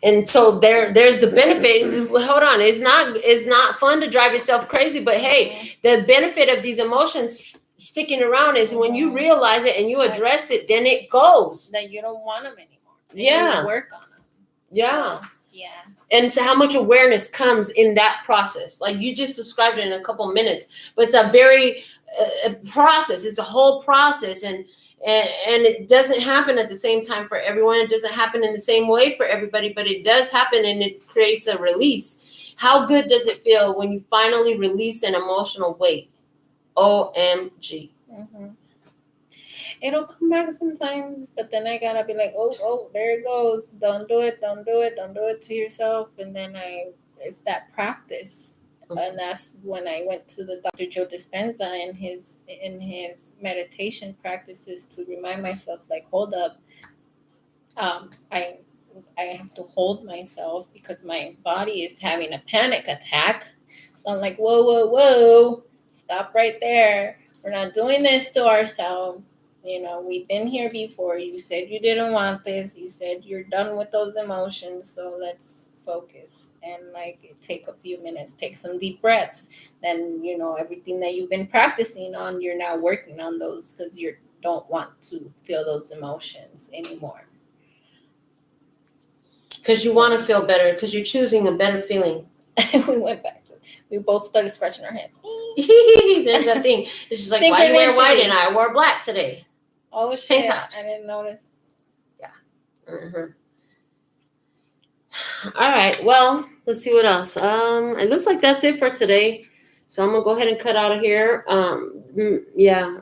And so there's the benefit. Hold on. It's not fun to drive yourself crazy, but hey, the benefit of these emotions sticking around is when you realize it and you address it, then it goes. That you don't want them anymore. Yeah. You work on them. Yeah. So, yeah. And so how much awareness comes in that process? Like you just described it in a couple minutes, but it's a very process. It's a whole process. And it doesn't happen at the same time for everyone. It doesn't happen in the same way for everybody, but it does happen, and it creates a release. How good does it feel when you finally release an emotional weight? OMG. Mm-hmm. It'll come back sometimes, but then I gotta be like, oh, there it goes. Don't do it to yourself. And then it's that practice. And that's when I went to the Dr. Joe Dispenza in his meditation practices to remind myself, like, hold up, I have to hold myself because my body is having a panic attack. So I'm like, whoa, stop right there. We're not doing this to ourselves. We've been here before. You said you didn't want this. You said you're done with those emotions. So let's focus and take a few minutes, take some deep breaths. Then, everything that you've been practicing on, you're now working on those because you don't want to feel those emotions anymore. Because you want to feel better, because you're choosing a better feeling. We both started scratching our head. There's that thing. It's just like, why you wear white and I wore black today? Oh, shit. Tops. I didn't notice. Yeah. Mm-hmm. All right. Well, let's see what else. It looks like that's it for today. So I'm going to go ahead and cut out of here. Yeah.